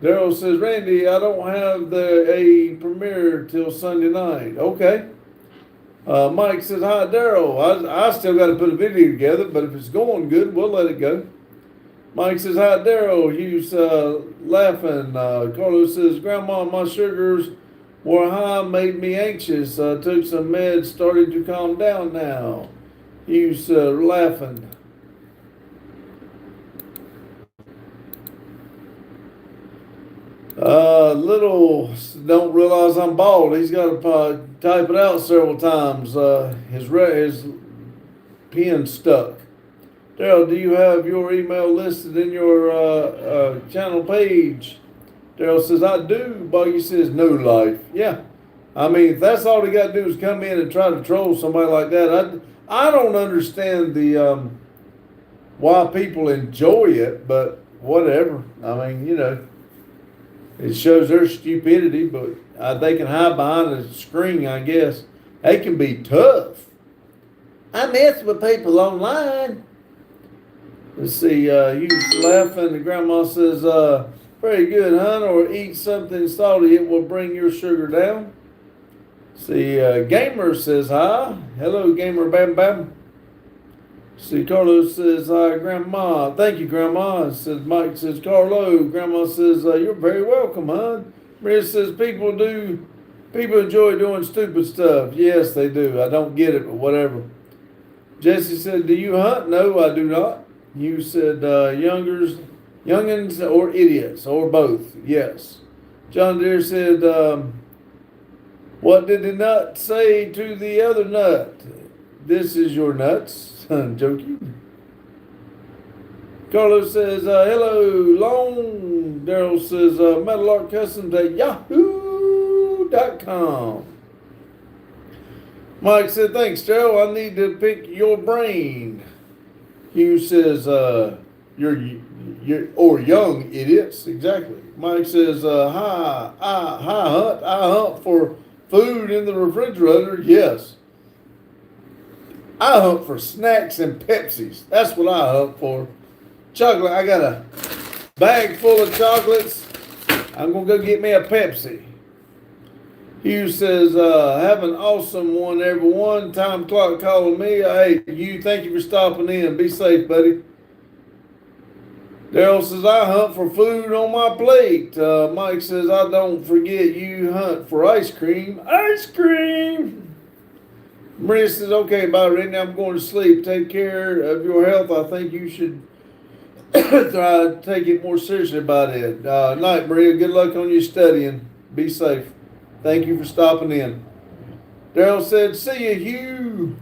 Daryl says, Randy, I don't have a premiere till Sunday night. Okay. Mike says, hi, Daryl. I still got to put a video together, but if it's going good, we'll let it go. Mike says, hi, Daryl. Hugh's laughing. Carlos says, Grandma, my sugars were high, made me anxious. Took some meds, starting to calm down now. Hugh's laughing. Little don't realize I'm bald. He's got to type it out several times. His pen stuck. Daryl, do you have your email listed in your channel page? Daryl says, I do. Buggy says, no life. Yeah. I mean, if that's all they got to do is come in and try to troll somebody like that, I don't understand the why people enjoy it, but whatever. I mean, it shows their stupidity, but they can hide behind a screen, I guess. They can be tough. I mess with people online. Let's see, you laughing. The grandma says, very good, hon, or eat something salty. It will bring your sugar down. See, Gamer says hi. Hello, Gamer Bam Bam. See, Carlos says hi, Grandma. Thank you, Grandma. Says Mike says, Carlo. Grandma says, you're very welcome, hon. Maria says, people enjoy doing stupid stuff. Yes, they do. I don't get it, but whatever. Jesse said, do you hunt? No, I do not. You said, youngins or idiots, or both. Yes. John Deere said, what did the nut say to the other nut? This is your nuts. Joking. Carlos says, hello, long. Daryl says, Metalart Customs at yahoo.com. Mike said, thanks, Daryl. I need to pick your brain. Hugh says, you're or young idiots. Exactly. Mike says, hi, Hunt. I hunt for food in the refrigerator. Yes. I hunt for snacks and Pepsis. That's what I hunt for. Chocolate. I got a bag full of chocolates. I'm going to go get me a Pepsi. Hugh says, have an awesome one, everyone. Time clock calling me. Hey, Hugh, thank you for stopping in. Be safe, buddy. Daryl says, I hunt for food on my plate. Mike says, I don't forget you hunt for ice cream. Ice cream! Maria says, okay, bye, Randy. I'm going to sleep. Take care of your health. I think you should try to take it more seriously about it. Night, Maria. Good luck on your studying. Be safe. Thank you for stopping in. Daryl said, see you, Hugh.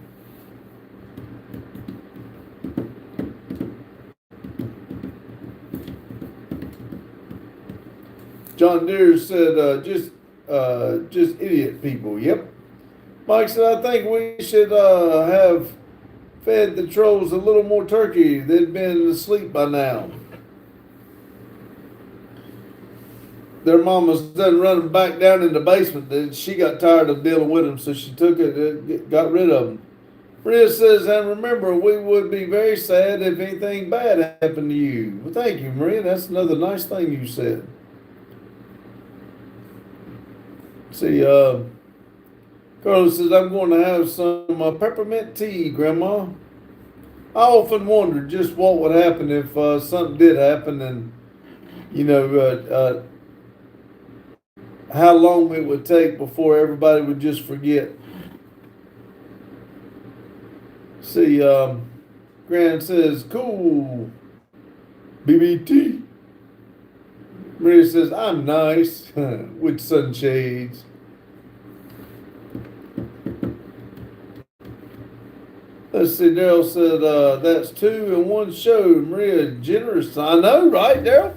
John Deere said, just idiot people. Yep. Mike said, I think we should have fed the trolls a little more turkey. They'd been asleep by now. Their mama's done running back down in the basement. She got tired of dealing with them, so she took it, got rid of them. Maria says, and remember, we would be very sad if anything bad happened to you. Well, thank you, Maria. That's another nice thing you said. See, Carlos says, I'm going to have some peppermint tea, Grandma. I often wondered just what would happen if something did happen and, how long it would take before everybody would just forget. See, Grant says, cool, BBT. Maria says, I'm nice, with sunshades. Let's see, Daryl said, that's 2 in one show. Maria, generous. I know, right, Daryl?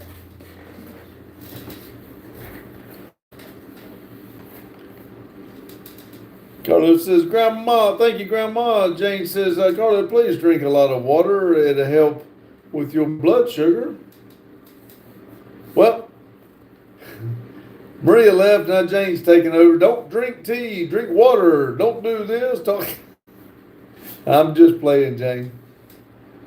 Carlos says, Grandma, thank you, Grandma. Jane says, Carlos, please drink a lot of water. It'll help with your blood sugar. Well, Maria left, now Jane's taking over. Don't drink tea, drink water. Don't do this. I'm just playing, Jane.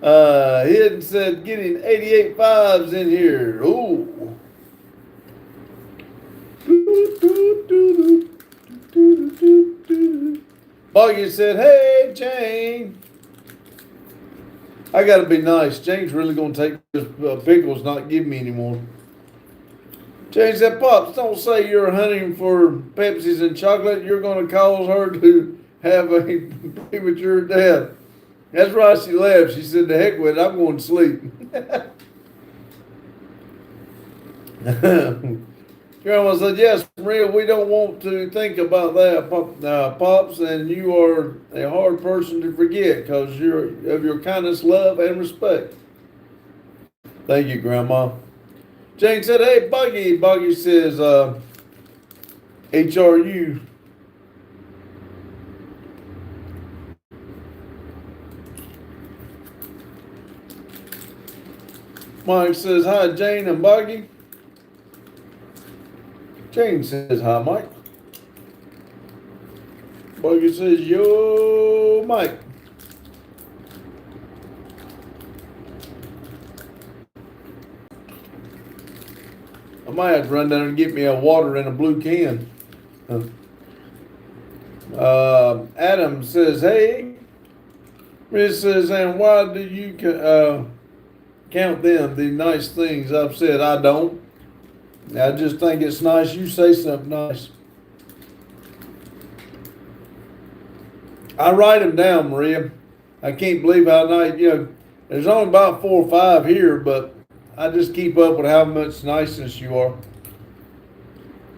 Hidden said, getting 88 fives in here. Ooh. Boggy said, hey, Jane. I got to be nice. Jane's really going to take this pickles, not give me anymore. Jane said, Pops, don't say you're hunting for Pepsis and chocolate. You're going to cause her to have a premature death. That's right, she laughed. She said, the heck with it, I'm going to sleep. Grandma said, yes, Maria, we don't want to think about that, Pops, and you are a hard person to forget because you're of your kindness, love, and respect. Thank you, Grandma. Jane said, hey, Buggy. Buggy says, HRU. Mike says, hi, Jane and Buggy. Jane says, hi, Mike. Buggy says, yo, Mike. I might have to run down and get me a water in a blue can. Adam says, hey. Chris says, and why do you count them, the nice things I've said? I don't. I just think it's nice you say something nice. I write them down, Maria. I can't believe how nice, there's only about 4 or 5 here, but I just keep up with how much niceness you are.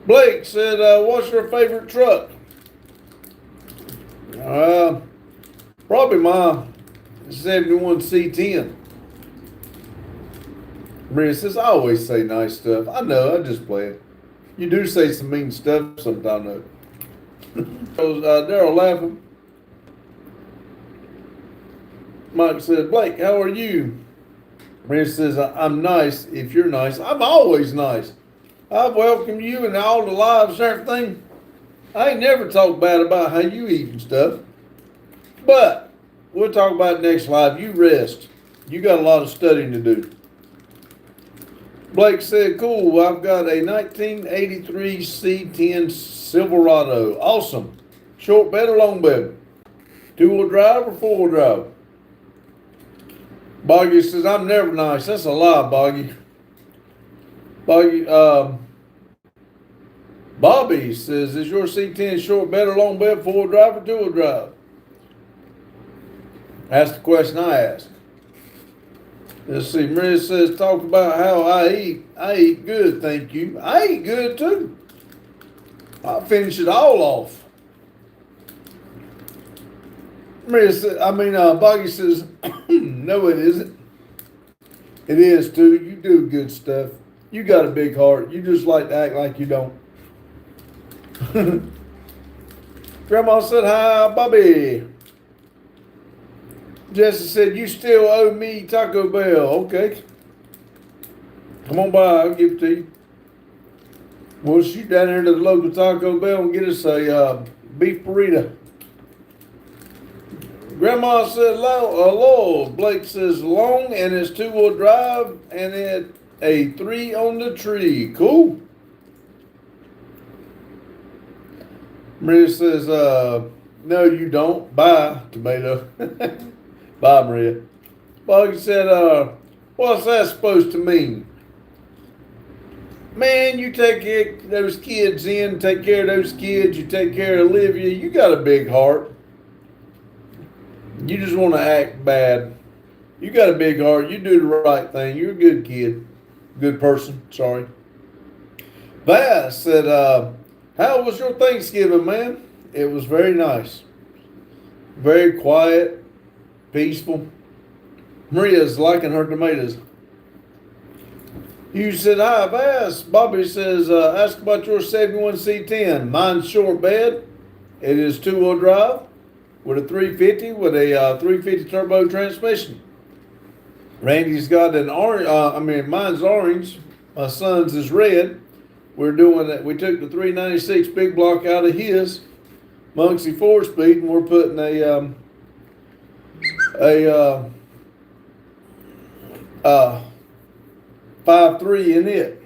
Blake said, what's your favorite truck? Probably my 71 C10. Maria says, I always say nice stuff. I know, I just play it. You do say some mean stuff sometimes, though. Daryl laughing. Mike said, Blake, how are you? Maria says, I'm nice if you're nice. I'm always nice. I've welcomed you in all the lives and everything. I ain't never talked bad about how you eat and stuff. But we'll talk about it next live. You rest. You got a lot of studying to do. Blake said, cool, I've got a 1983 C10 Silverado. Awesome. Short bed or long bed? Two-wheel drive or four-wheel drive? Boggy says, I'm never nice. That's a lie, Boggy. Bobby says, is your C10 short bed or long bed, four-wheel drive or two-wheel drive? That's the question I asked. Let's see, Maria says, talk about how I eat. I eat good, thank you. I eat good too. I finish it all off. Maria says, Boggy says, no, it isn't. It is too. You do good stuff. You got a big heart. You just like to act like you don't. Grandma said, hi, Bobby. Jesse said, you still owe me Taco Bell. Okay. Come on by, I'll give it to you. We'll shoot down there to the local Taco Bell and get us a beef burrito. Grandma said, Lowell. Blake says, long and it's two-wheel drive and it a 3 on the tree. Cool. Maria says, no, you don't. Bye, tomato. Bye, Maria. Boggy said, what's that supposed to mean? Man, you take those kids in, take care of those kids, you take care of Olivia. You got a big heart. You just want to act bad. You got a big heart. You do the right thing. You're a good kid. Good person. Sorry. Bass said, how was your Thanksgiving, man? It was very nice. Very quiet. Peaceful. Maria's liking her tomatoes. You said, hi, Bass. Bobby says, ask about your 71 C10. Mine's short bed. It is two-wheel drive with a 350 with a 350 turbo transmission. Randy's got an orange, mine's orange. My son's is red. We're doing that. We took the 396 big block out of his Muncie 4-speed and we're putting a 5.3 in it.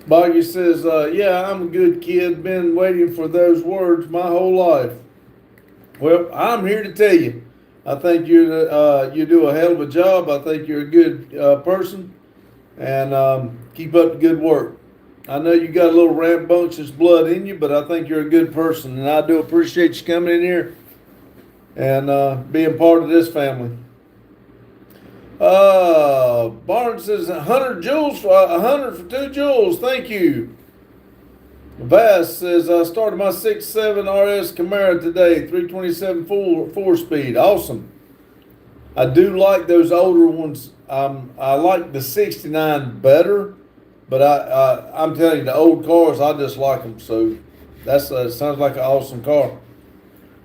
Boggy says, yeah, I'm a good kid. Been waiting for those words my whole life. Well, I'm here to tell you. I think you do a hell of a job. I think you're a good person. And keep up the good work. I know you got a little rambunctious blood in you, but I think you're a good person. And I do appreciate you coming in here and being part of this family. Barnes says 100 joules, 100 for 2 joules. Thank you. Bass says I started my 6.7 RS Camaro today, 327 4-speed. Awesome. I do like those older ones. I like the 69 better, but I'm telling you, the old cars, I just like them. So that's sounds like an awesome car.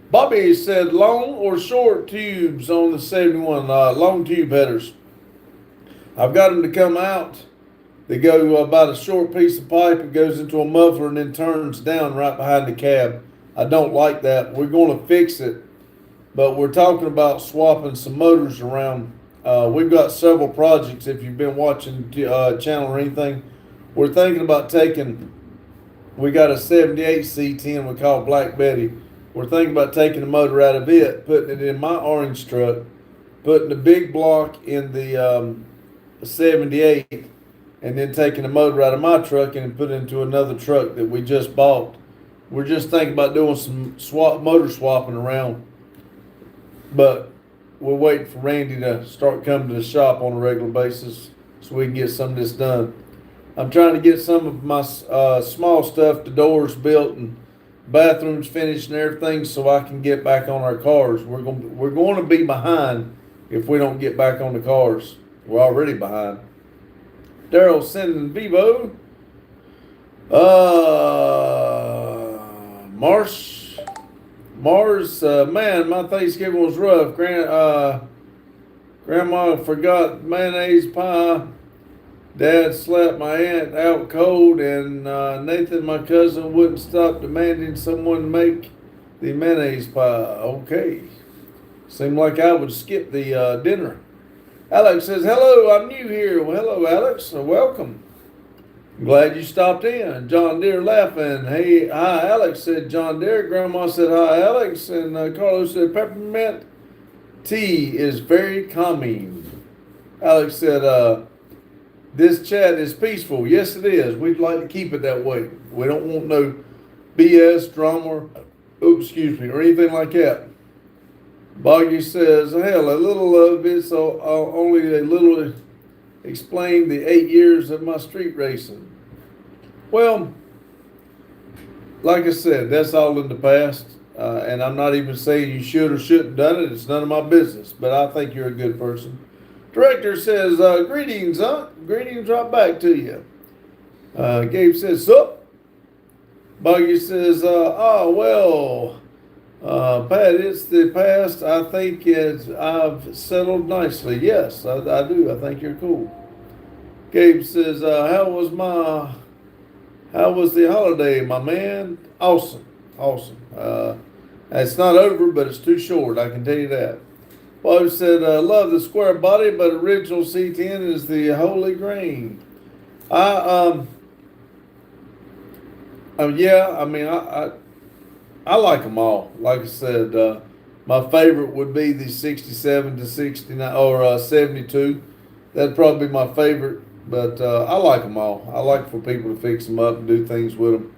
Bobby said long or short tubes on the 71, long tube headers. I've got them to come out. They go about a short piece of pipe. It goes into a muffler and then turns down right behind the cab. I don't like that. We're going to fix it, but we're talking about swapping some motors around. We've got several projects. If you've been watching channel or anything, we're thinking about we got a 78 C10 we call Black Betty. We're thinking about taking the motor out of it, putting it in my orange truck, putting the big block in the 78, and then taking the motor out of my truck and put it into another truck that we just bought. We're just thinking about doing some motor swapping around. But we're waiting for Randy to start coming to the shop on a regular basis so we can get some of this done. I'm trying to get some of my small stuff, the doors built and bathrooms finished and everything, so I can get back on our cars. We're going to be behind if we don't get back on the cars. We're already behind. Daryl sending Vivo. Mars, man, my Thanksgiving was rough. Grandma forgot mayonnaise pie. Dad slapped my aunt out cold, and Nathan, my cousin, wouldn't stop demanding someone make the mayonnaise pie. Okay. Seemed like I would skip the dinner. Alex says, hello, I'm new here. Well, hello, Alex. Welcome. Glad you stopped in. John Deere laughing. Hey, hi, Alex, said John Deere. Grandma said, hi, Alex. And Carlos said, peppermint tea is very calming. Alex said, this chat is peaceful. Yes, it is. We'd like to keep it that way. We don't want no BS, drama, or anything like that. Boggy says, hell, a little of it's only a little explain the 8 years of my street racing. Well, like I said, that's all in the past. And I'm not even saying you should or shouldn't have done it. It's none of my business. But I think you're a good person. Director says, greetings, huh? Greetings right back to you. Gabe says, sup? Boggy says, Pat, it's the past. I think I've settled nicely. Yes, I do. I think you're cool. Gabe says, how was the holiday, my man? Awesome. It's not over, but it's too short. I can tell you that. Bobby said, love the square body, but original C10 is the holy grain. I like them all. Like I said, my favorite would be the 67 to 69 or 72. That'd probably be my favorite, but I like them all. I like for people to fix them up and do things with them.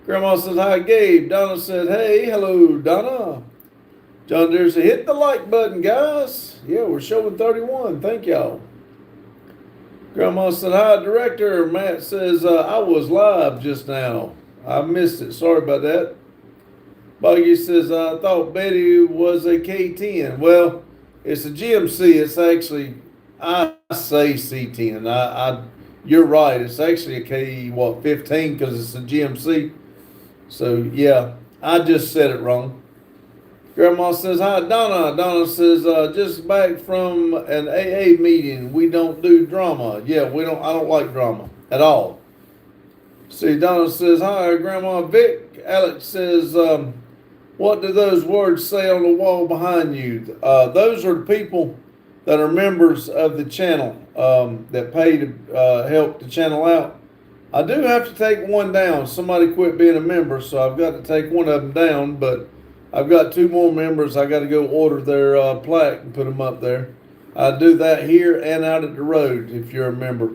Grandma says, hi, Gabe. Donna said, hey, hello, Donna. John Deere said, hit the like button, guys. Yeah, we're showing 31. Thank y'all. Grandma said, hi, Director. Matt says, I was live just now. I missed it. Sorry about that. Boggy says, I thought Betty was a K10. Well, it's a GMC. It's actually, I say C10. You're right. It's actually a K15 because it's a GMC. So, yeah, I just said it wrong. Grandma says, hi, Donna. Donna says, just back from an AA meeting. We don't do drama. Yeah, I don't like drama at all. See, Donna says, hi, Grandma Vic. Alex says, what do those words say on the wall behind you? Those are people that are members of the channel that pay to help the channel out. I do have to take one down. Somebody quit being a member, so I've got to take one of them down, but I've got 2 more members. I got to go order their plaque and put them up there. I do that here and out at the road if you're a member.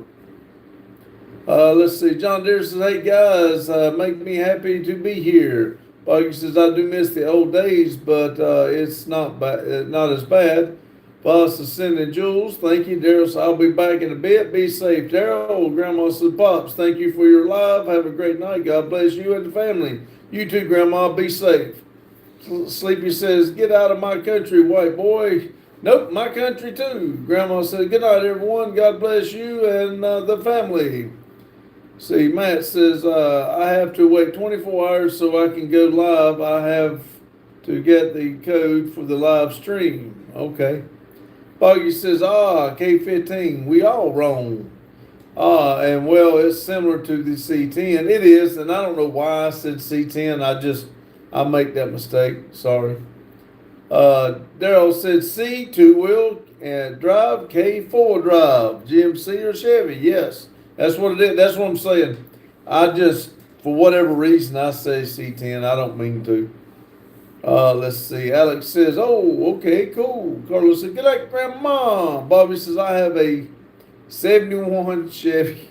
Let's see. John Deere says, hey guys, make me happy to be here. Boggy says, I do miss the old days, but it's not as bad. Boss is sending Jules. Thank you, Daryl. So I'll be back in a bit. Be safe, Daryl. Grandma says, Pops, thank you for your live. Have a great night. God bless you and the family. You too, Grandma. Be safe. Sleepy says, get out of my country, white boy. Nope, my country too. Grandma says, good night, everyone. God bless you and the family. See, Matt says, I have to wait 24 hours so I can go live. I have to get the code for the live stream. Okay. Boggy says, K15. We all wrong. And well, it's similar to the C10. It is, and I don't know why I said C10. I make that mistake. Sorry. Daryl said C, 2-wheel and drive, K4 drive, GMC or Chevy. Yes, that's what it is. That's what I'm saying. For whatever reason, I say C10. I don't mean to. Let's see. Alex says, oh, okay, cool. Carlos said, good night, Grandma. Bobby says, I have a 71 Chevy.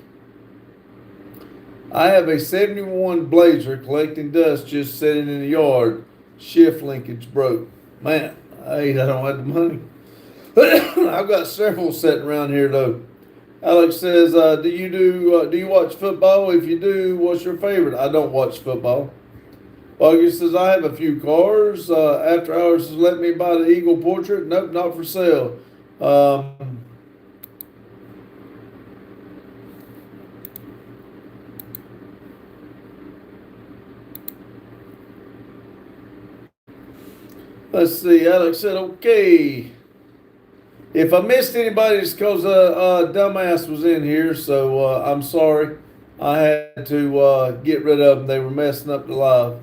I have a 71 Blazer collecting dust just sitting in the yard. Shift linkage broke. Man, I don't have the money. I've got several sitting around here though. Alex says, do you watch football? If you do, what's your favorite? I don't watch football. August says, I have a few cars. After Hours says, let me buy the Eagle Portrait. Nope, not for sale. Let's see. Alex said, okay. If I missed anybody, it's because dumbass was in here, so I'm sorry. I had to get rid of them. They were messing up the live.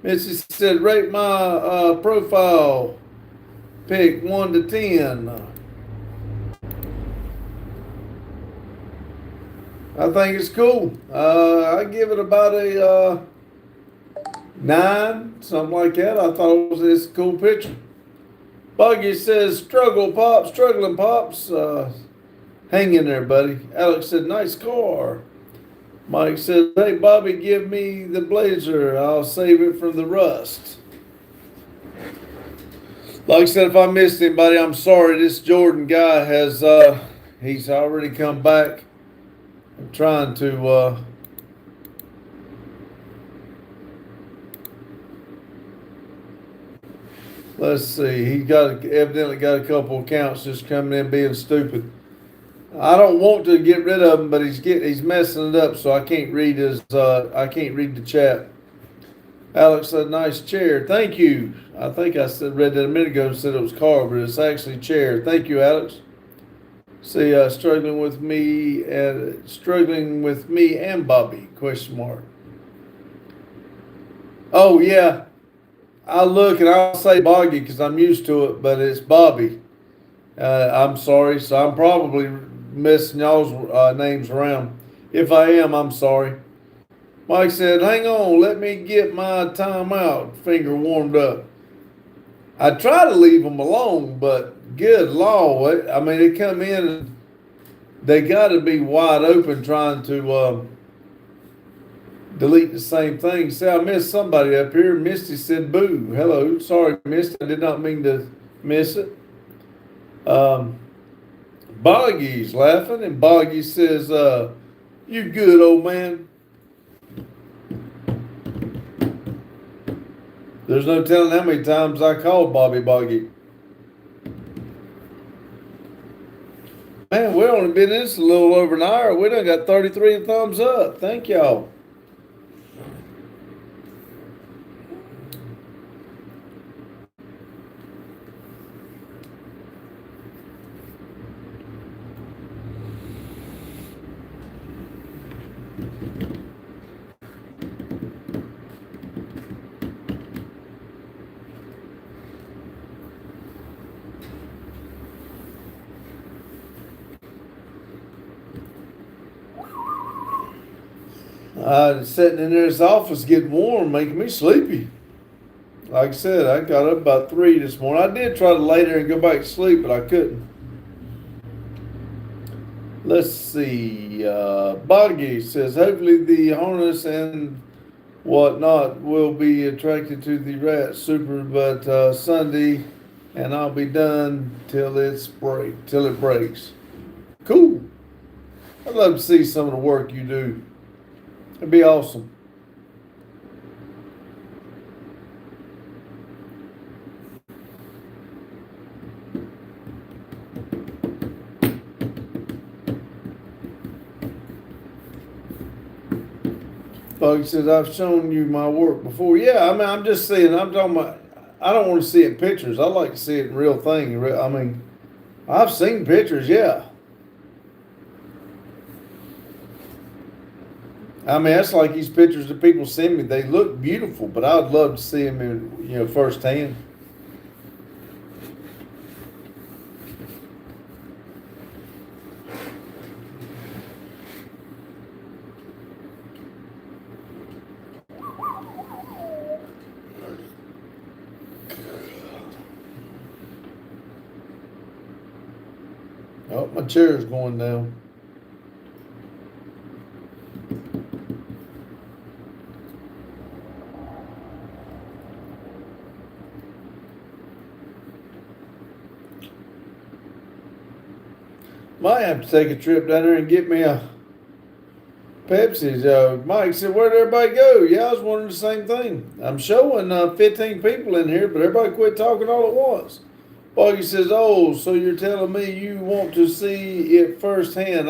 Missy said, rate my profile pick 1 to 10. I think it's cool. I give it about a 9, something like that. I thought it was a cool picture. Buggy says, struggling pops. Hang in there, buddy. Alex said, nice car. Mike said, hey, Bobby, give me the blazer. I'll save it from the rust. Like I said, if I missed anybody, I'm sorry. This Jordan guy has, he's already come back. I'm trying to, let's see. He evidently got a couple accounts just coming in being stupid. I don't want to get rid of him, but he's messing it up, so I can't read the chat. Alex said, nice chair. Thank you. I think I read that a minute ago and said it was car, but it's actually chair. Thank you, Alex. See, struggling with me and Bobby, question mark. Oh, yeah. I'll look and I'll say Boggy because I'm used to it, but it's Bobby. I'm sorry. So I'm probably messing y'all's names around. If I am, I'm sorry. Mike said, hang on, let me get my timeout finger warmed up. I try to leave them alone, but good Lord, I mean, they come in and they got to be wide open trying to delete the same thing. See, I missed somebody up here. Misty said, boo. Hello. Sorry, Misty. I did not mean to miss it. Boggy's laughing, and Boggy says, you good, old man. There's no telling how many times I called Bobby Boggy. Man, we've only been in this a little over an hour. We done got 33 thumbs up. Thank y'all. Sitting in this office getting warm, making me sleepy. Like I said, I got up about 3 this morning. I did try to lay there and go back to sleep, but I couldn't. Let's see. Boggy says, hopefully the harness and whatnot will be attracted to the rat super, but Sunday, and I'll be done till it breaks. Cool. I'd love to see some of the work you do. It'd be awesome. Bug says, I've shown you my work before. Yeah, I mean, I'm just saying, I'm talking about, I don't want to see it in pictures. I like to see it in real thing. I mean, I've seen pictures, yeah. I mean, that's like these pictures that people send me. They look beautiful, but I'd love to see them in, firsthand. Oh, my chair's going down. Might have to take a trip down there and get me a Pepsi. Mike said, where'd everybody go? Yeah, I was wondering the same thing. I'm showing 15 people in here, but everybody quit talking all at once. Boggy says, oh, so you're telling me you want to see it firsthand.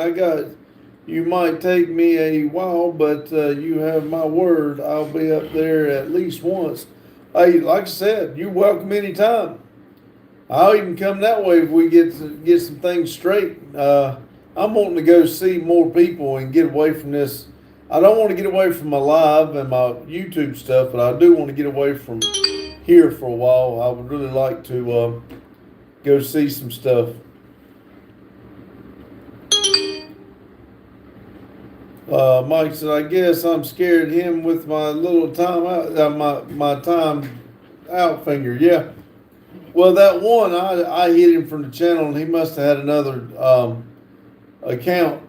You might take me a while, but you have my word. I'll be up there at least once. Hey, like I said, you're welcome anytime. I'll even come that way if we get some things straight. I'm wanting to go see more people and get away from this. I don't want to get away from my live and my YouTube stuff, but I do want to get away from here for a while. I would really like to go see some stuff. Mike said, "I guess I'm scared him with my little time out, my time out finger." Yeah. Well, that one I hit him from the channel, and he must have had another account.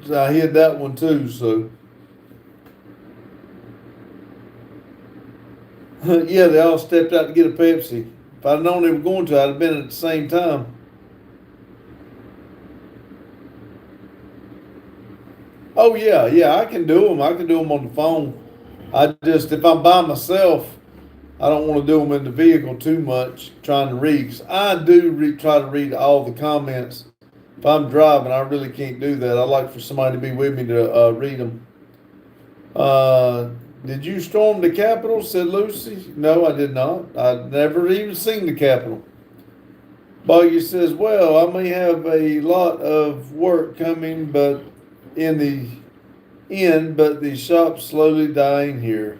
So I hit that one too. So yeah, they all stepped out to get a Pepsi. If I'd known they were going to, I'd have been at the same time. Oh yeah, I can do them. I can do them on the phone. I just, if I'm by myself, I don't want to do them in the vehicle too much, trying to read. 'Cause I do try to read all the comments. If I'm driving, I really can't do that. I like for somebody to be with me to read them. Did you storm the Capitol? Said Lucy. No, I did not. I'd never even seen the Capitol. Buggy says, well, I may have a lot of work coming, but but the shop's slowly dying here.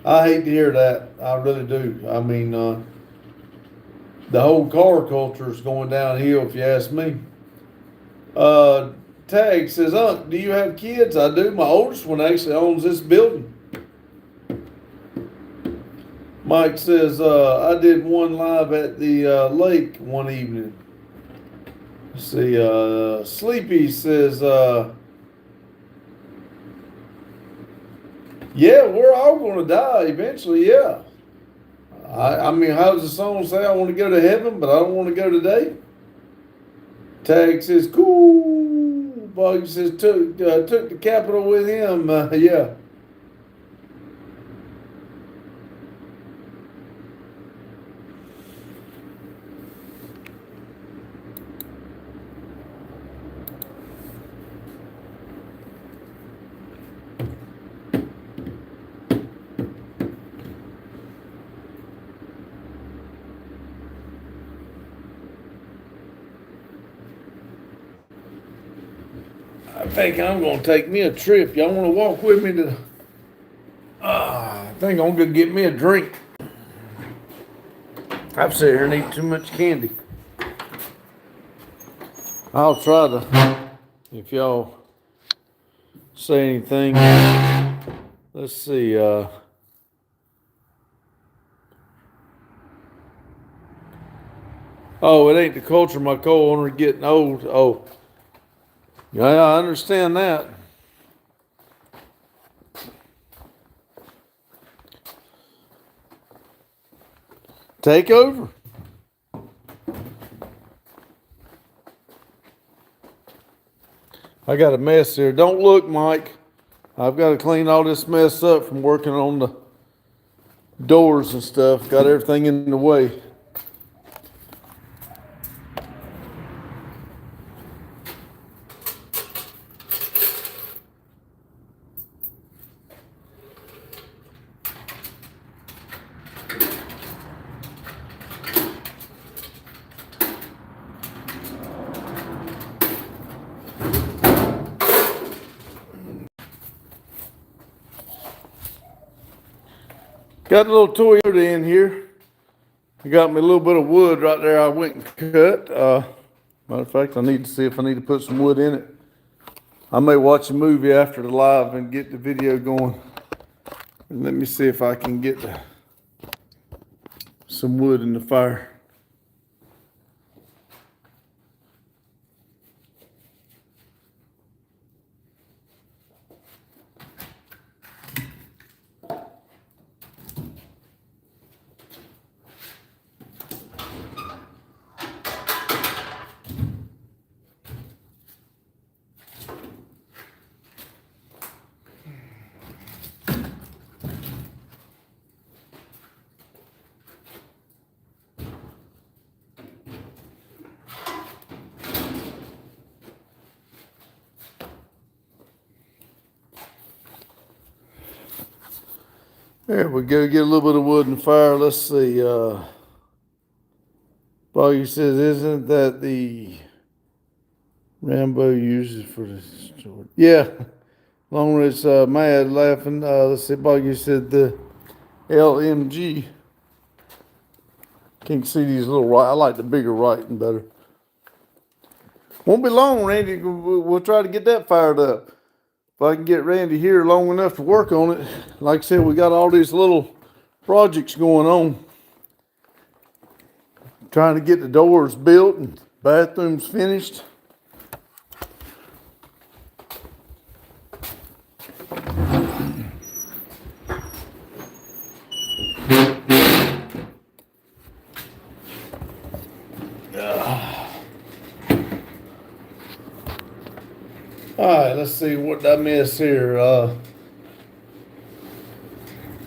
I hate to hear that. I really do. I mean, the whole car culture is going downhill, if you ask me. Tag says, do you have kids? I do. My oldest one actually owns this building. Mike says, I did one live at the lake one evening. Let's see, Sleepy says, yeah, we're all going to die eventually, yeah. I mean, how does the song say? I want to go to heaven, but I don't want to go today. Tag says, cool. Bug says, took the Capitol with him. Yeah. I think I'm going to take me a trip. Y'all want to walk with me to... I think I'm going to get me a drink. I've sat here and eaten too much candy. I'll try to... If y'all say anything... Let's see. Oh, it ain't the culture of my co-owner getting old. Oh. Yeah, I understand that. Take over. I got a mess here. Don't look, Mike. I've got to clean all this mess up from working on the doors and stuff. Got everything in the way. Got a little Toyota in here. I got me a little bit of wood right there I went and cut. Matter of fact, I need to see if I need to put some wood in it. I may watch a movie after the live and get the video going. And let me see if I can get some wood in the fire. There we go. Get a little bit of wood in the fire. Let's see. Boggy says, isn't that the Rambo uses for the sword? Yeah. Long as mad laughing. Let's see, Boggy said the LMG. Can't see these little right. I like the bigger writing better. Won't be long, Randy. We'll try to get that fired up. If I can get Randy here long enough to work on it. Like I said, we got all these little projects going on. Trying to get the doors built and bathrooms finished. All right, let's see what did I miss here.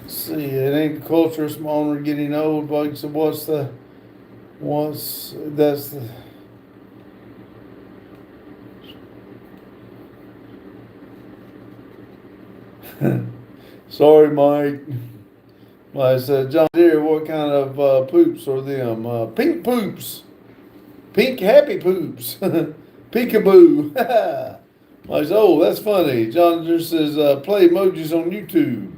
Let's see, it ain't the culture, it's my owner getting old. Like, so that's the. Sorry, Mike. Like I said, John Deere, what kind of poops are them? Pink poops. Pink happy poops. Peekaboo. Like, oh, that's funny. John Deere says, play emojis on YouTube.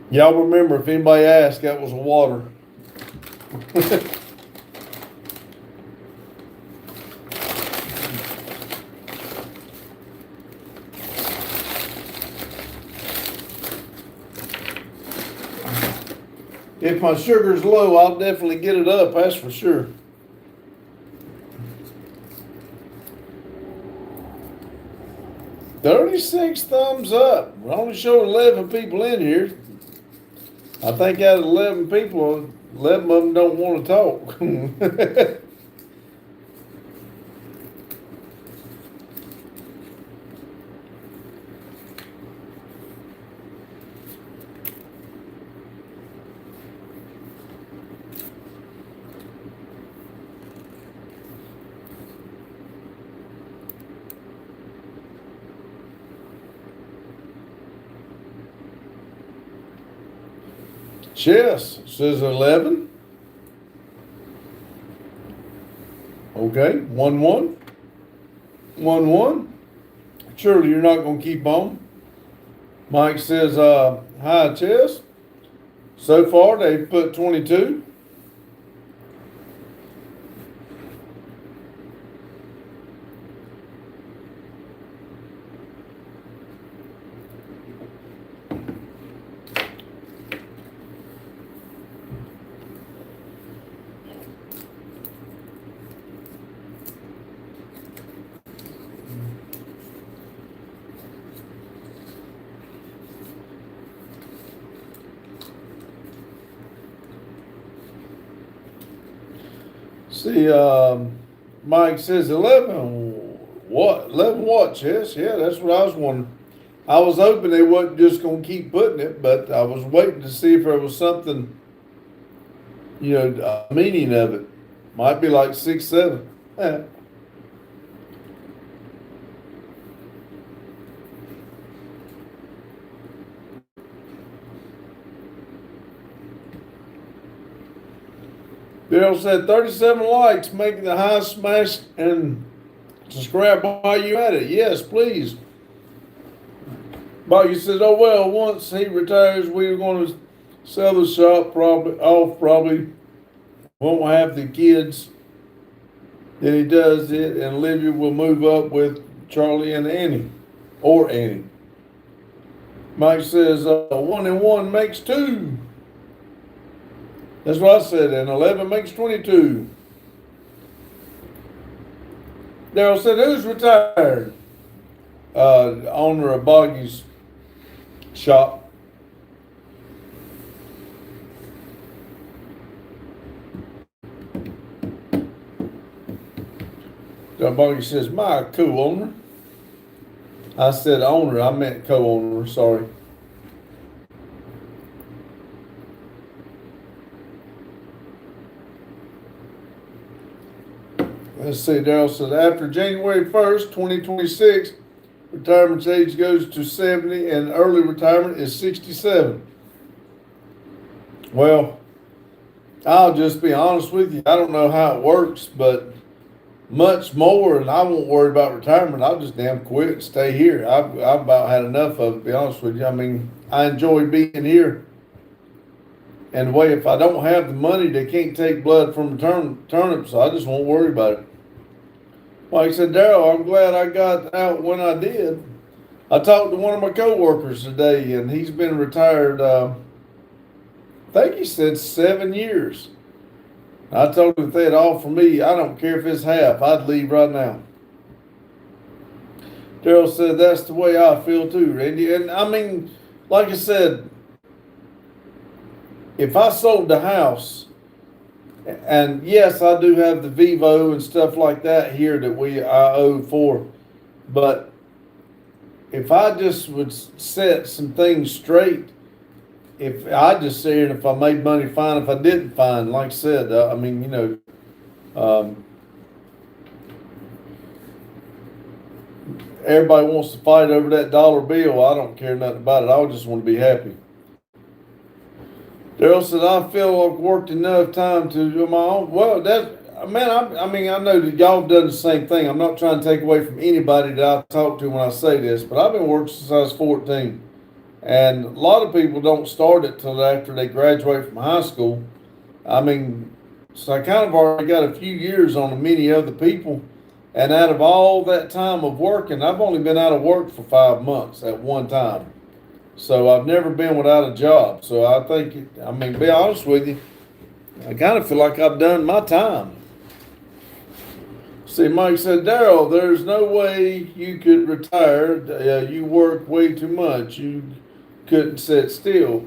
Y'all remember, if anybody asked, that was water. If my sugar's low, I'll definitely get it up, that's for sure. $36 thumbs up. We're only showing 11 people in here. I think out of 11 people, 11 of them don't want to talk. Chess says 11. Okay, 1-1. 1-1. Surely you're not going to keep on. Mike says, hi, Chess. So far, they've put 22. See, Mike says 11. What? 11 what, Chess? Yeah, that's what I was wondering. I was hoping they wasn't just going to keep putting it, but I was waiting to see if there was something, meaning of it. Might be like 6, 7. Daryl said 37 likes, making the high smash and subscribe while you at it. Yes, please. Bobby says, oh, well, once he retires, we're going to sell the shop probably. Won't have the kids. Then he does it, and Olivia will move up with Charlie and Annie. Or Annie. Mike says, 1 and 1 makes 2. That's what I said, and 11 makes 22. Daryl said, who's retired? Owner of Boggy's shop. Boggy says, my co-owner. I said owner, I meant co-owner, sorry. Let's see, Daryl said, after January 1st, 2026, retirement age goes to 70 and early retirement is 67. Well, I'll just be honest with you. I don't know how it works, but much more, and I won't worry about retirement. I'll just damn quit and stay here. I've about had enough of it, to be honest with you. I mean, I enjoy being here. And the way, if I don't have the money, they can't take blood from the turnip, so I just won't worry about it. Like I said, Daryl, I'm glad I got out when I did. I talked to one of my coworkers today, and he's been retired, I think he said 7 years. I told him if they'd offer me, I don't care if it's half, I'd leave right now. Daryl said, that's the way I feel too, Randy. And I mean, like I said, if I sold the house, and yes, I do have the Vivo and stuff like that here that I owe for, but if I just would set some things straight, if I just say, and if I made money, fine. If I didn't, fine. Like I said, I mean, everybody wants to fight over that dollar bill. I don't care nothing about it. I just want to be happy. Daryl said, I feel I've worked enough time to do my own. Well, I know that y'all have done the same thing. I'm not trying to take away from anybody that I talk to when I say this, but I've been working since I was 14. And a lot of people don't start it till after they graduate from high school. I mean, so I kind of already got a few years on many other people. And out of all that time of working, I've only been out of work for 5 months at one time. So I've never been without a job. So I think, to be honest with you, I kind of feel like I've done my time. See, Mike said, Daryl, there's no way you could retire. You work way too much. You couldn't sit still.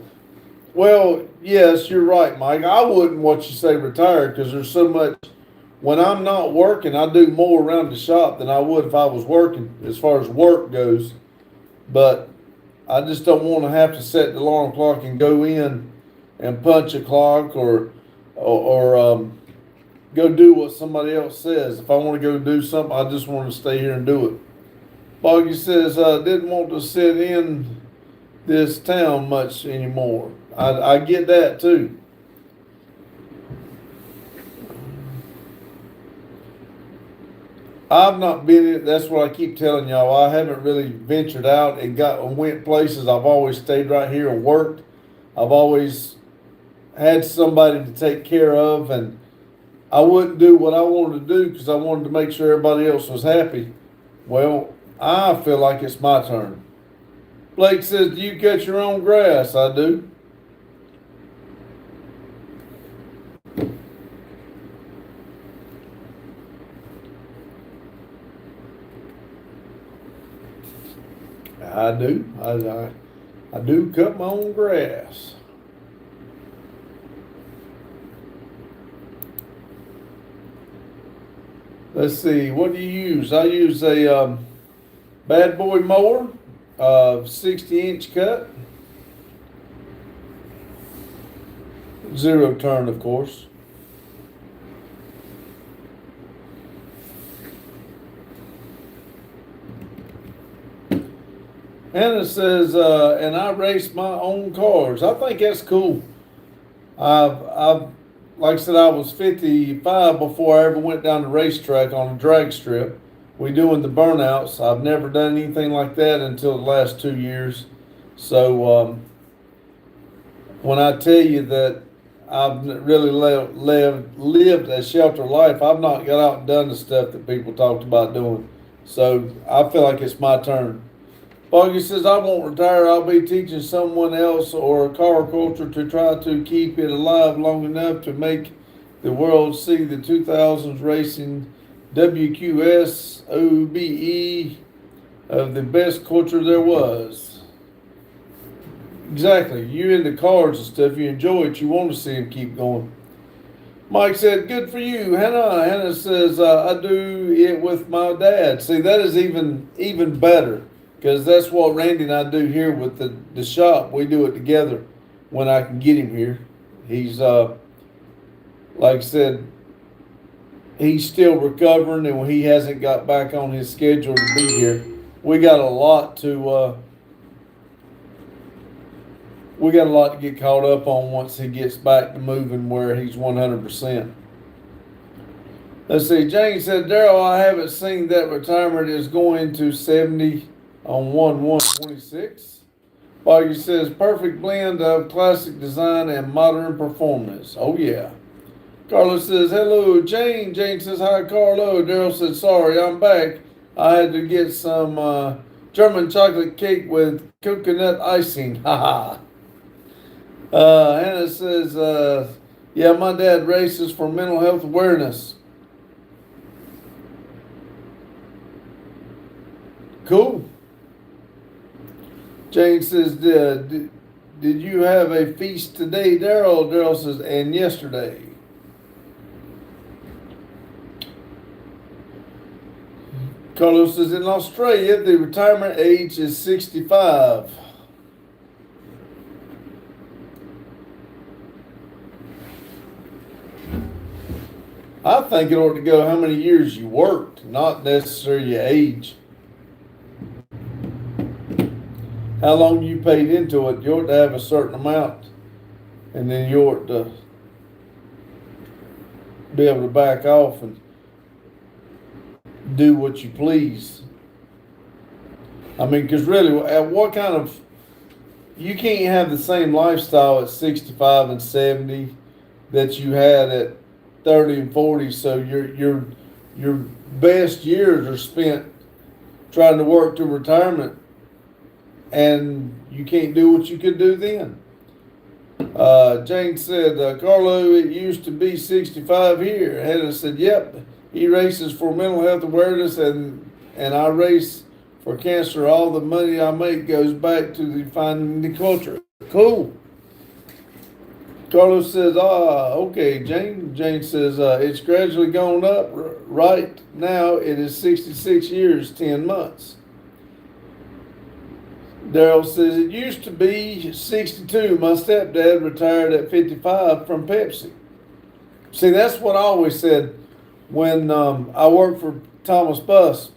Well, yes, you're right, Mike. I wouldn't want you say retire because there's so much. When I'm not working, I do more around the shop than I would if I was working as far as work goes. But I just don't want to have to set the alarm clock and go in and punch a clock or go do what somebody else says. If I want to go do something, I just want to stay here and do it. Boggy says, didn't want to sit in this town much anymore. I get that too. I've not been, that's what I keep telling y'all. I haven't really ventured out and went places. I've always stayed right here and worked. I've always had somebody to take care of, and I wouldn't do what I wanted to do because I wanted to make sure everybody else was happy. Well, I feel like it's my turn. Blake says, do you cut your own grass? I do. I do. I do cut my own grass. Let's see, what do you use? I use a Bad Boy mower, 60-inch cut. 0 turn, of course. Hannah says, and I race my own cars. I think that's cool. I've like I said, I was 55 before I ever went down the racetrack on a drag strip. We doing the burnouts. I've never done anything like that until the last 2 years. So when I tell you that I've really lived a shelter life, I've not got out and done the stuff that people talked about doing. So I feel like it's my turn. Boggy says, I won't retire. I'll be teaching someone else or a car culture to try to keep it alive long enough to make the world see the 2000s racing WQS OBE of the best culture there was. Exactly. You into cars and stuff. You enjoy it. You want to see them keep going. Mike said, good for you. Hannah says, I do it with my dad. See, that is even better. Because that's what Randy and I do here with the shop. We do it together when I can get him here. He's, like I said, he's still recovering and he hasn't got back on his schedule to be here. We got a lot to get caught up on once he gets back to moving where he's 100%. Let's see. Jane said, Daryl, I haven't seen that retirement is going to 70 on 1/1/26. Boggy says, perfect blend of classic design and modern performance. Oh, yeah. Carlos says, hello, Jane. Jane says, hi, Carlo. Daryl said, sorry, I'm back. I had to get some German chocolate cake with coconut icing. Ha ha. Hannah says, yeah, my dad races for mental health awareness. Cool. Jane says, did you have a feast today, Daryl? Daryl says, and yesterday. Carlos says, in Australia, the retirement age is 65. I think it ought to go how many years you worked, not necessarily your age. How long you paid into it, you ought to have a certain amount, and then you ought to be able to back off and do what you please. I mean, because really, what kind of, you can't have the same lifestyle at 65 and 70 that you had at 30 and 40. So your best years are spent trying to work to retirement, and you can't do what you could do then. Jane said, Carlo, it used to be 65 here. Hannah said, yep, he races for mental health awareness, and I race for cancer. All the money I make goes back to the finding the culture. Cool. Carlos says, okay, Jane. Jane says, it's gradually gone up. Right now, it is 66 years, 10 months. Daryl says, it used to be 62. My stepdad retired at 55 from Pepsi. See, that's what I always said when I worked for Thomas Bus.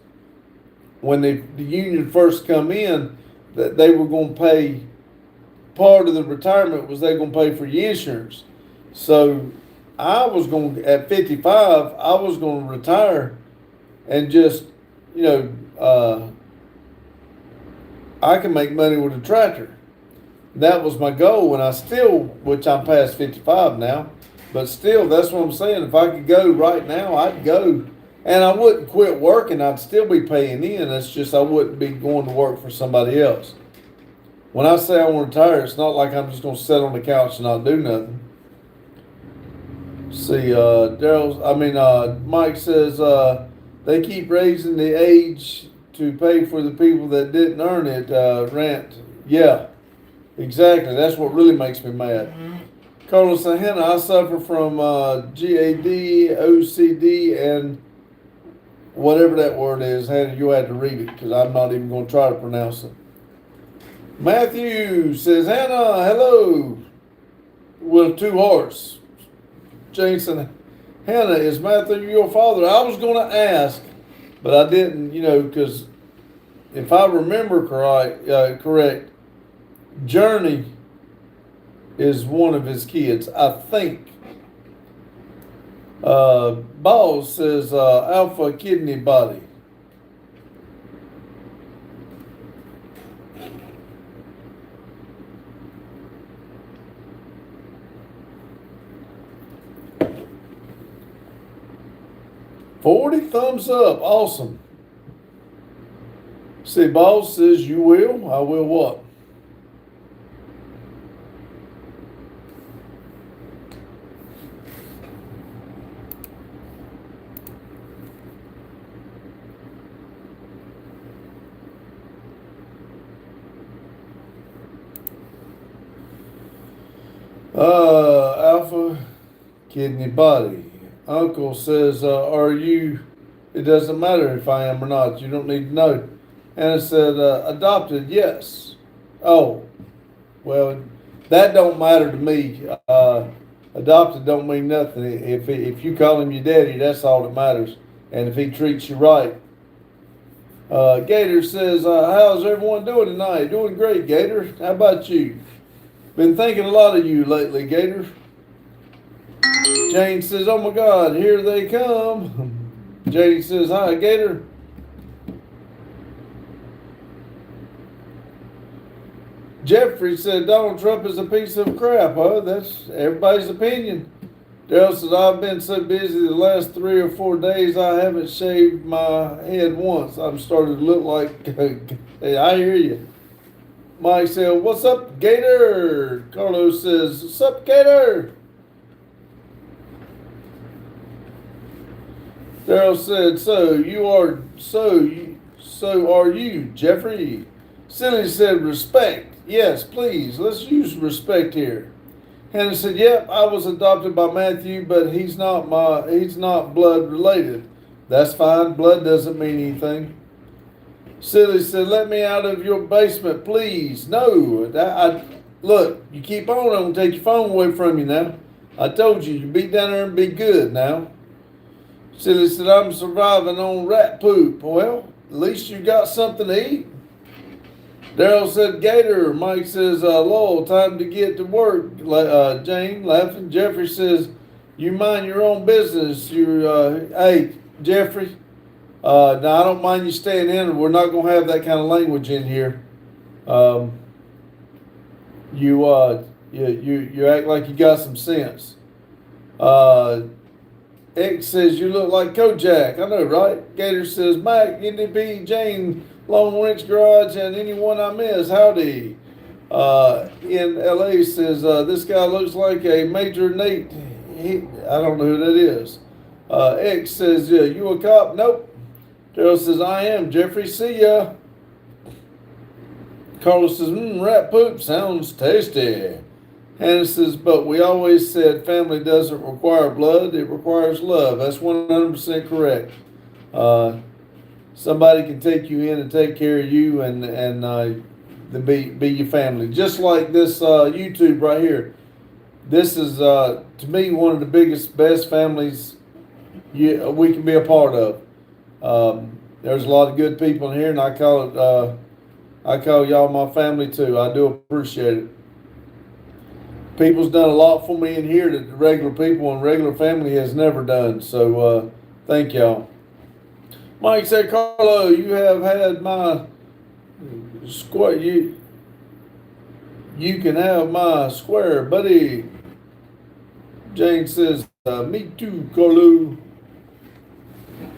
When the union first come in, that they were going to pay, part of the retirement was they going to pay for your insurance. So I was going to, at 55, I was going to retire and just, I can make money with a tractor. That was my goal, and which I'm past 55 now, but still, that's what I'm saying. If I could go right now, I'd go. And I wouldn't quit working. I'd still be paying in. It's just I wouldn't be going to work for somebody else. When I say I want to retire, it's not like I'm just going to sit on the couch and not do nothing. See, Mike says, they keep raising the age to pay for the people that didn't earn it, rant. Yeah, exactly. That's what really makes me mad. Mm-hmm. Carlos and Hannah, I suffer from GAD, OCD, and whatever that word is. Hannah, you had to read it because I'm not even going to try to pronounce it. Matthew says, Hannah, hello, with 2 hearts. Jason, Hannah, is Matthew your father? I was going to ask, but I didn't, because if I remember correct, Journey is one of his kids, I think. Balls says alpha kidney body. $40 thumbs up. Awesome. See, Balls says you will. I will what? Alpha kidney body. Uncle says, are you, it doesn't matter if I am or not. You don't need to know. And it said, adopted, yes. Oh, well, that don't matter to me. Adopted don't mean nothing. If you call him your daddy, that's all that matters. And if he treats you right. Gator says, how's everyone doing tonight? Doing great, Gator. How about you? Been thinking a lot of you lately, Gator. Jane says, oh my God, here they come. Janie says, hi, Gator. Jeffrey said, Donald Trump is a piece of crap, huh? That's everybody's opinion. Daryl says, I've been so busy the last 3 or 4 days, I haven't shaved my head once. I'm starting to look like, hey, I hear you. Mike said, what's up, Gator? Carlos says, what's up, Gator? Daryl said, so are you, Jeffrey? Silly said, respect. Yes, please, let's use respect here. Hannah said, yep, I was adopted by Matthew, but he's not blood related. That's fine, blood doesn't mean anything. Silly said, let me out of your basement, please. No, look, you keep on, I'm going to take your phone away from you now. I told you, you be down there and be good now. Silly said, I'm surviving on rat poop. Well, at least you got something to eat. Daryl said, Gator. Mike says, Lowell, time to get to work. Jane laughing. Jeffrey says, you mind your own business. Hey, Jeffrey, now I don't mind you staying in. We're not going to have that kind of language in here. You act like you got some sense. X says, you look like Kojak. I know, right? Gator says, Mike, NDP, Jane, Long Wrench Garage, and anyone I miss, howdy. In LA says, this guy looks like a Major Nate. I don't know who that is. X says, you a cop? Nope. Daryl says, I am. Jeffrey, see ya. Carlos says, rat poop sounds tasty. Hannah says, but we always said family doesn't require blood, it requires love. That's 100% correct. Somebody can take you in and take care of you and be your family. Just like this YouTube right here. This is, to me, one of the biggest, best families we can be a part of. There's a lot of good people in here, and I call y'all my family too. I do appreciate it. People's done a lot for me in here that the regular people and regular family has never done. So thank y'all. Mike said, Carlo, you have had my square. You can have my square, buddy. Jane says, me too, Carlo.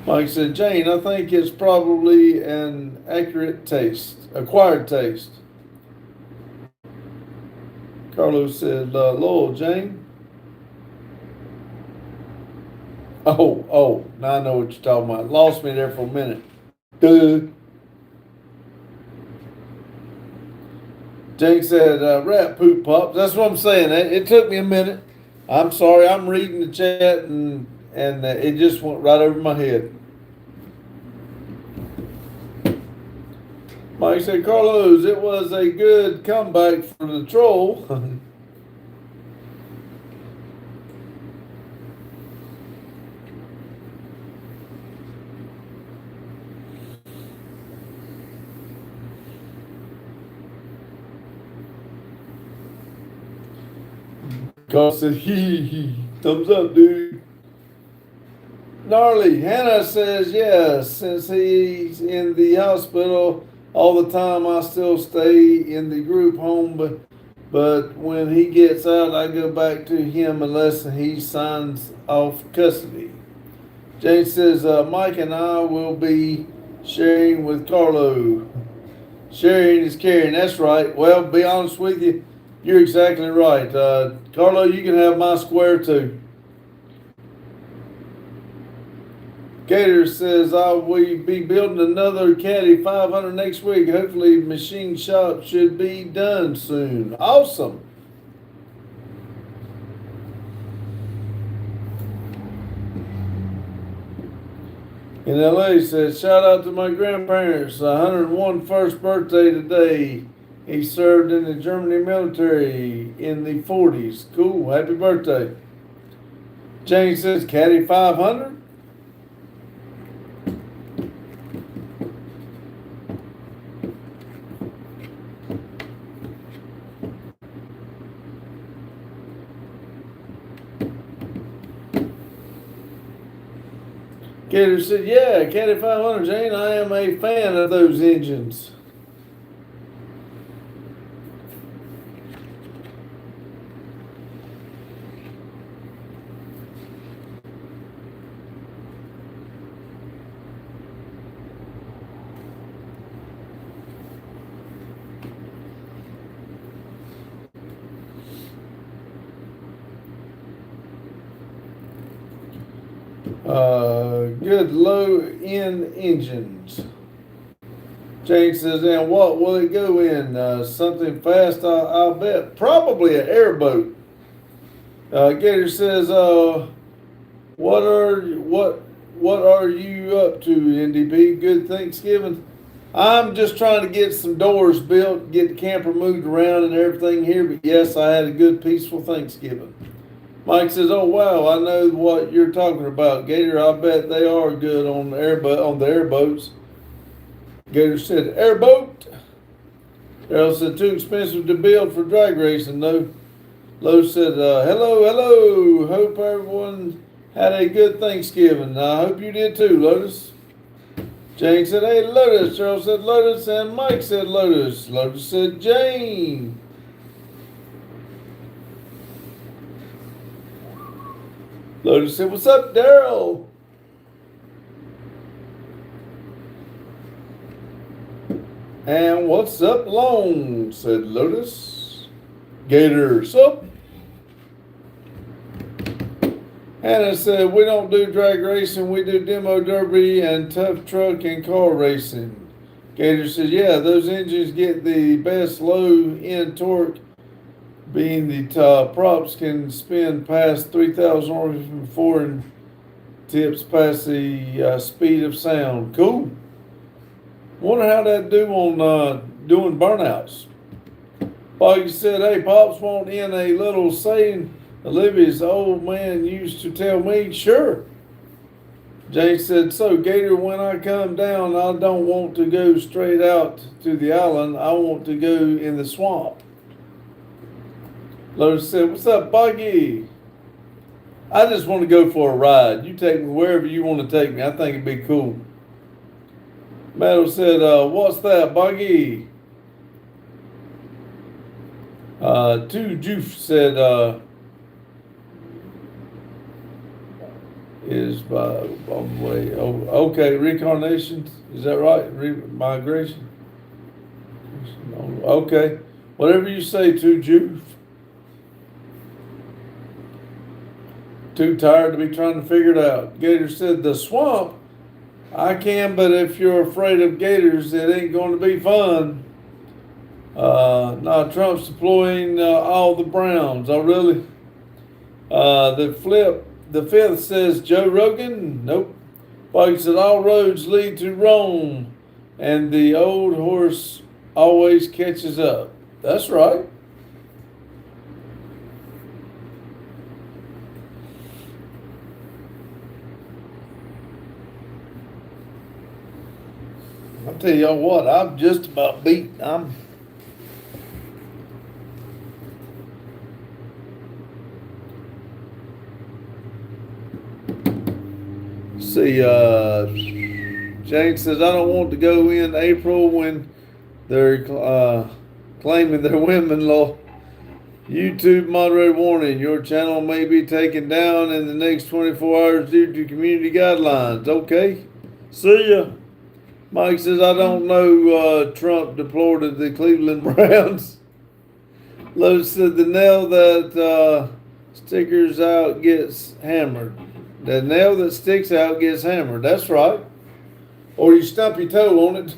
Mike said, Jane, I think it's probably an acquired taste. Carlos said, Lowell, Jane. Oh, now I know what you're talking about. Lost me there for a minute. Duh. Jane said, rat poop pops. That's what I'm saying. It took me a minute. I'm sorry. I'm reading the chat and it just went right over my head. Mike said, Carlos, it was a good comeback for the troll. Carl said, hee, thumbs up, dude. Gnarly, Hannah says, yes, since he's in the hospital all the time, I still stay in the group home, but when he gets out, I go back to him unless he signs off custody. Jane says, Mike and I will be sharing with Carlo. Sharing is caring. That's right. Well, be honest with you, you're exactly right. Carlo, you can have my square too. Gator says, I will be building another Caddy 500 next week. Hopefully, machine shop should be done soon. Awesome. In LA says, shout out to my grandparents. 101 first birthday today. He served in the Germany military in the 40s. Cool. Happy birthday. Jane says, Caddy 500. Gator said, yeah, Caddy 500, Jane, I am a fan of those engines. Good low-end engines. Jane says, and what will it go in? Something fast, I'll bet. Probably an airboat. Gator says, what are you up to, NDP? Good Thanksgiving. I'm just trying to get some doors built, get the camper moved around and everything here. But yes, I had a good, peaceful Thanksgiving. Mike says, oh, wow, I know what you're talking about, Gator. I bet they are good on the airboats. Gator said, airboat. Daryl said, too expensive to build for drag racing, though. Lowe said, hello. Hope everyone had a good Thanksgiving. I hope you did too, Lotus. Jane said, hey, Lotus. Cheryl said, Lotus. And Mike said, Lotus. Lotus said, Jane. Lotus said, what's up, Daryl? And what's up, Long? Said Lotus. Gator, sup? Hannah said, we don't do drag racing, we do demo derby and tough truck and car racing. Gator says, yeah, those engines get the best low-end torque, being the props can spin past 3,000 horsepower before and tips past the speed of sound. Cool. Wonder how that do on doing burnouts. Boggy said, hey, Pops want in a little saying Olivia's old man used to tell me. Sure. Jane said, so Gator, when I come down, I don't want to go straight out to the island. I want to go in the swamp. Lotus said, what's up, Boggy? I just want to go for a ride. You take me wherever you want to take me. I think it'd be cool. Meadow said, what's that, Boggy? Two Juice said, is by on the way. Oh, okay, reincarnation. Is that right? Migration. Okay, whatever you say, Two Juice. Too tired to be trying to figure it out. Gator said, the swamp. I can, but if you're afraid of gators, it ain't going to be fun. Now Trump's deploying all the Browns. Oh, really? The fifth says Joe Rogan. Nope. Bobby said all roads lead to Rome, and the old horse always catches up. That's right. I'll tell y'all what, I'm just about beat. See, Jane says, I don't want to go in April when they're claiming their women law. YouTube moderator warning, your channel may be taken down in the next 24 hours due to community guidelines. Okay, see ya. Mike says, I don't know Trump deplored the Cleveland Browns. Lowe's said, the nail that stickers out gets hammered. The nail that sticks out gets hammered. That's right. Or you stump your toe on it.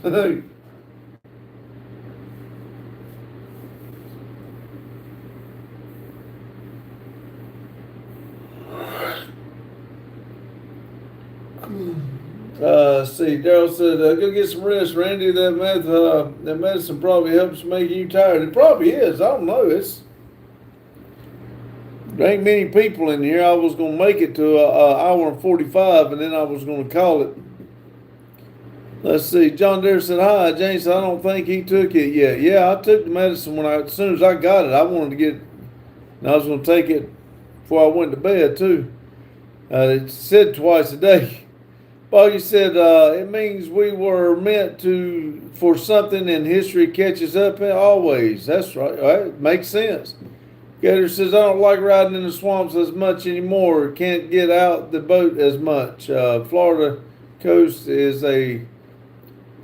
See, Daryl said, go get some rest, Randy. That medicine probably helps make you tired. It probably is. I don't know. There ain't many people in here. I was going to make it to an hour and 45, and then I was going to call it. Let's see. John Deere said, hi. Jane said, I don't think he took it yet. Yeah, I took the medicine as soon as I got it. I wanted to get it, and I was going to take it before I went to bed, too. It said twice a day. Boggy said, it means we were meant for something, and history catches up always. That's right. It makes sense. Gator says, I don't like riding in the swamps as much anymore. Can't get out the boat as much. Florida coast is a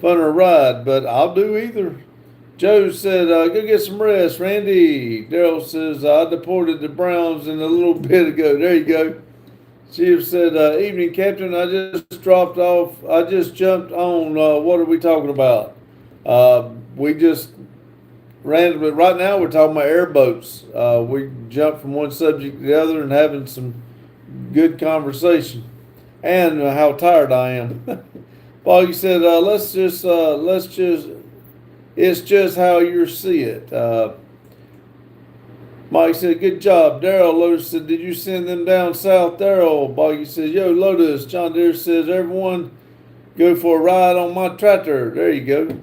funner ride, but I'll do either. Joe said, go get some rest. Randy. Daryl says, I deported the Browns in a little bit ago. There you go. Chief said, evening, Captain. I just dropped off. I just jumped on. What are we talking about? We just randomly, right now we're talking about airboats. We jumped from one subject to the other and having some good conversation, and how tired I am. Paul, you said, let's just, it's just how you see it. Mike said, good job. Daryl Lotus said, did you send them down south? Daryl Boggy says, yo, Lotus. John Deere says, everyone go for a ride on my tractor. There you go.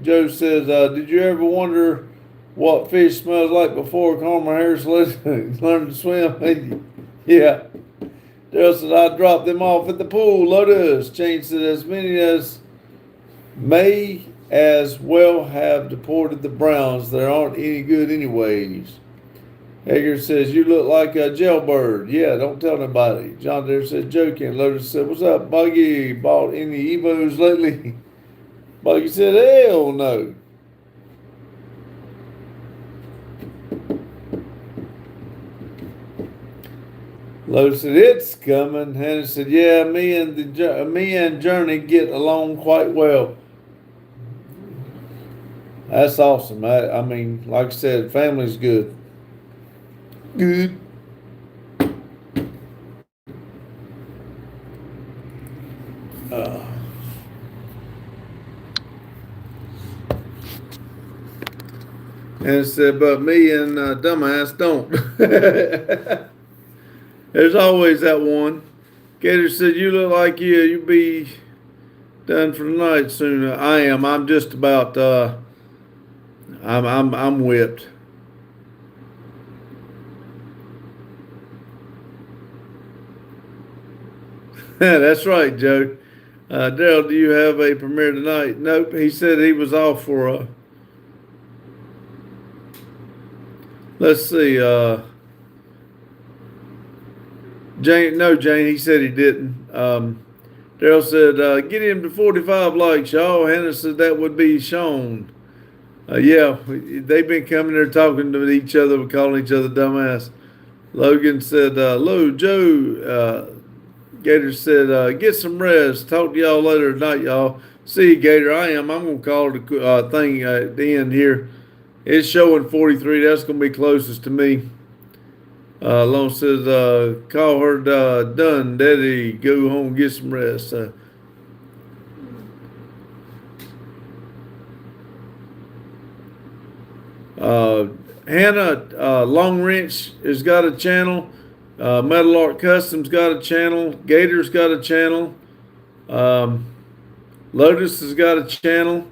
Joe says, did you ever wonder what fish smells like before Carmen Harris learned to swim? Yeah. Daryl said, I dropped them off at the pool. Lotus. Change said, as many as may as well have deported the Browns. They aren't any good anyways. Hager says, you look like a jailbird. Yeah, don't tell nobody. John Deere said, joking. Lotus said, what's up, Buggy? Bought any Evos lately? Buggy said, hell no. Lotus said, it's coming. Hannah said, yeah, me and Journey get along quite well. That's awesome. I mean, like I said, family's good. Good. And it said, but me and dumbass don't. There's always that one. Gator said, you look like you'll be done for the night soon. I am. I'm just about, I'm whipped. That's right, Joe. Daryl, do you have a premiere tonight? Nope. He said he was off for a. Let's see. Jane. No, Jane. He said he didn't. Daryl said, get him to 45 likes, y'all. Hannah said that would be Sean. Yeah, they've been coming there talking to each other, calling each other dumbass. Logan said, hello, Joe. Gator said, get some rest. Talk to y'all later tonight, y'all. See you, Gator. I'm going to call the thing at the end here. It's showing 43. That's going to be closest to me. Long says, call her done. Daddy, go home and get some rest. Hannah Long Wrench has got a channel. Metal Art Customs got a channel. Gator's got a channel. Lotus has got a channel.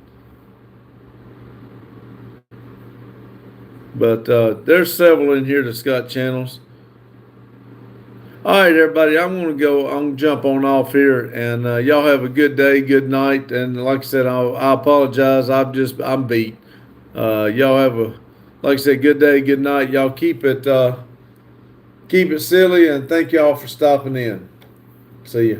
But there's several in here that's got channels. All right, everybody, I'm going to jump on off here, and y'all have a good day, good night. And like I said, I apologize. I'm beat. Y'all have like I said, good day, good night. Y'all keep it silly, and thank y'all for stopping in. See ya.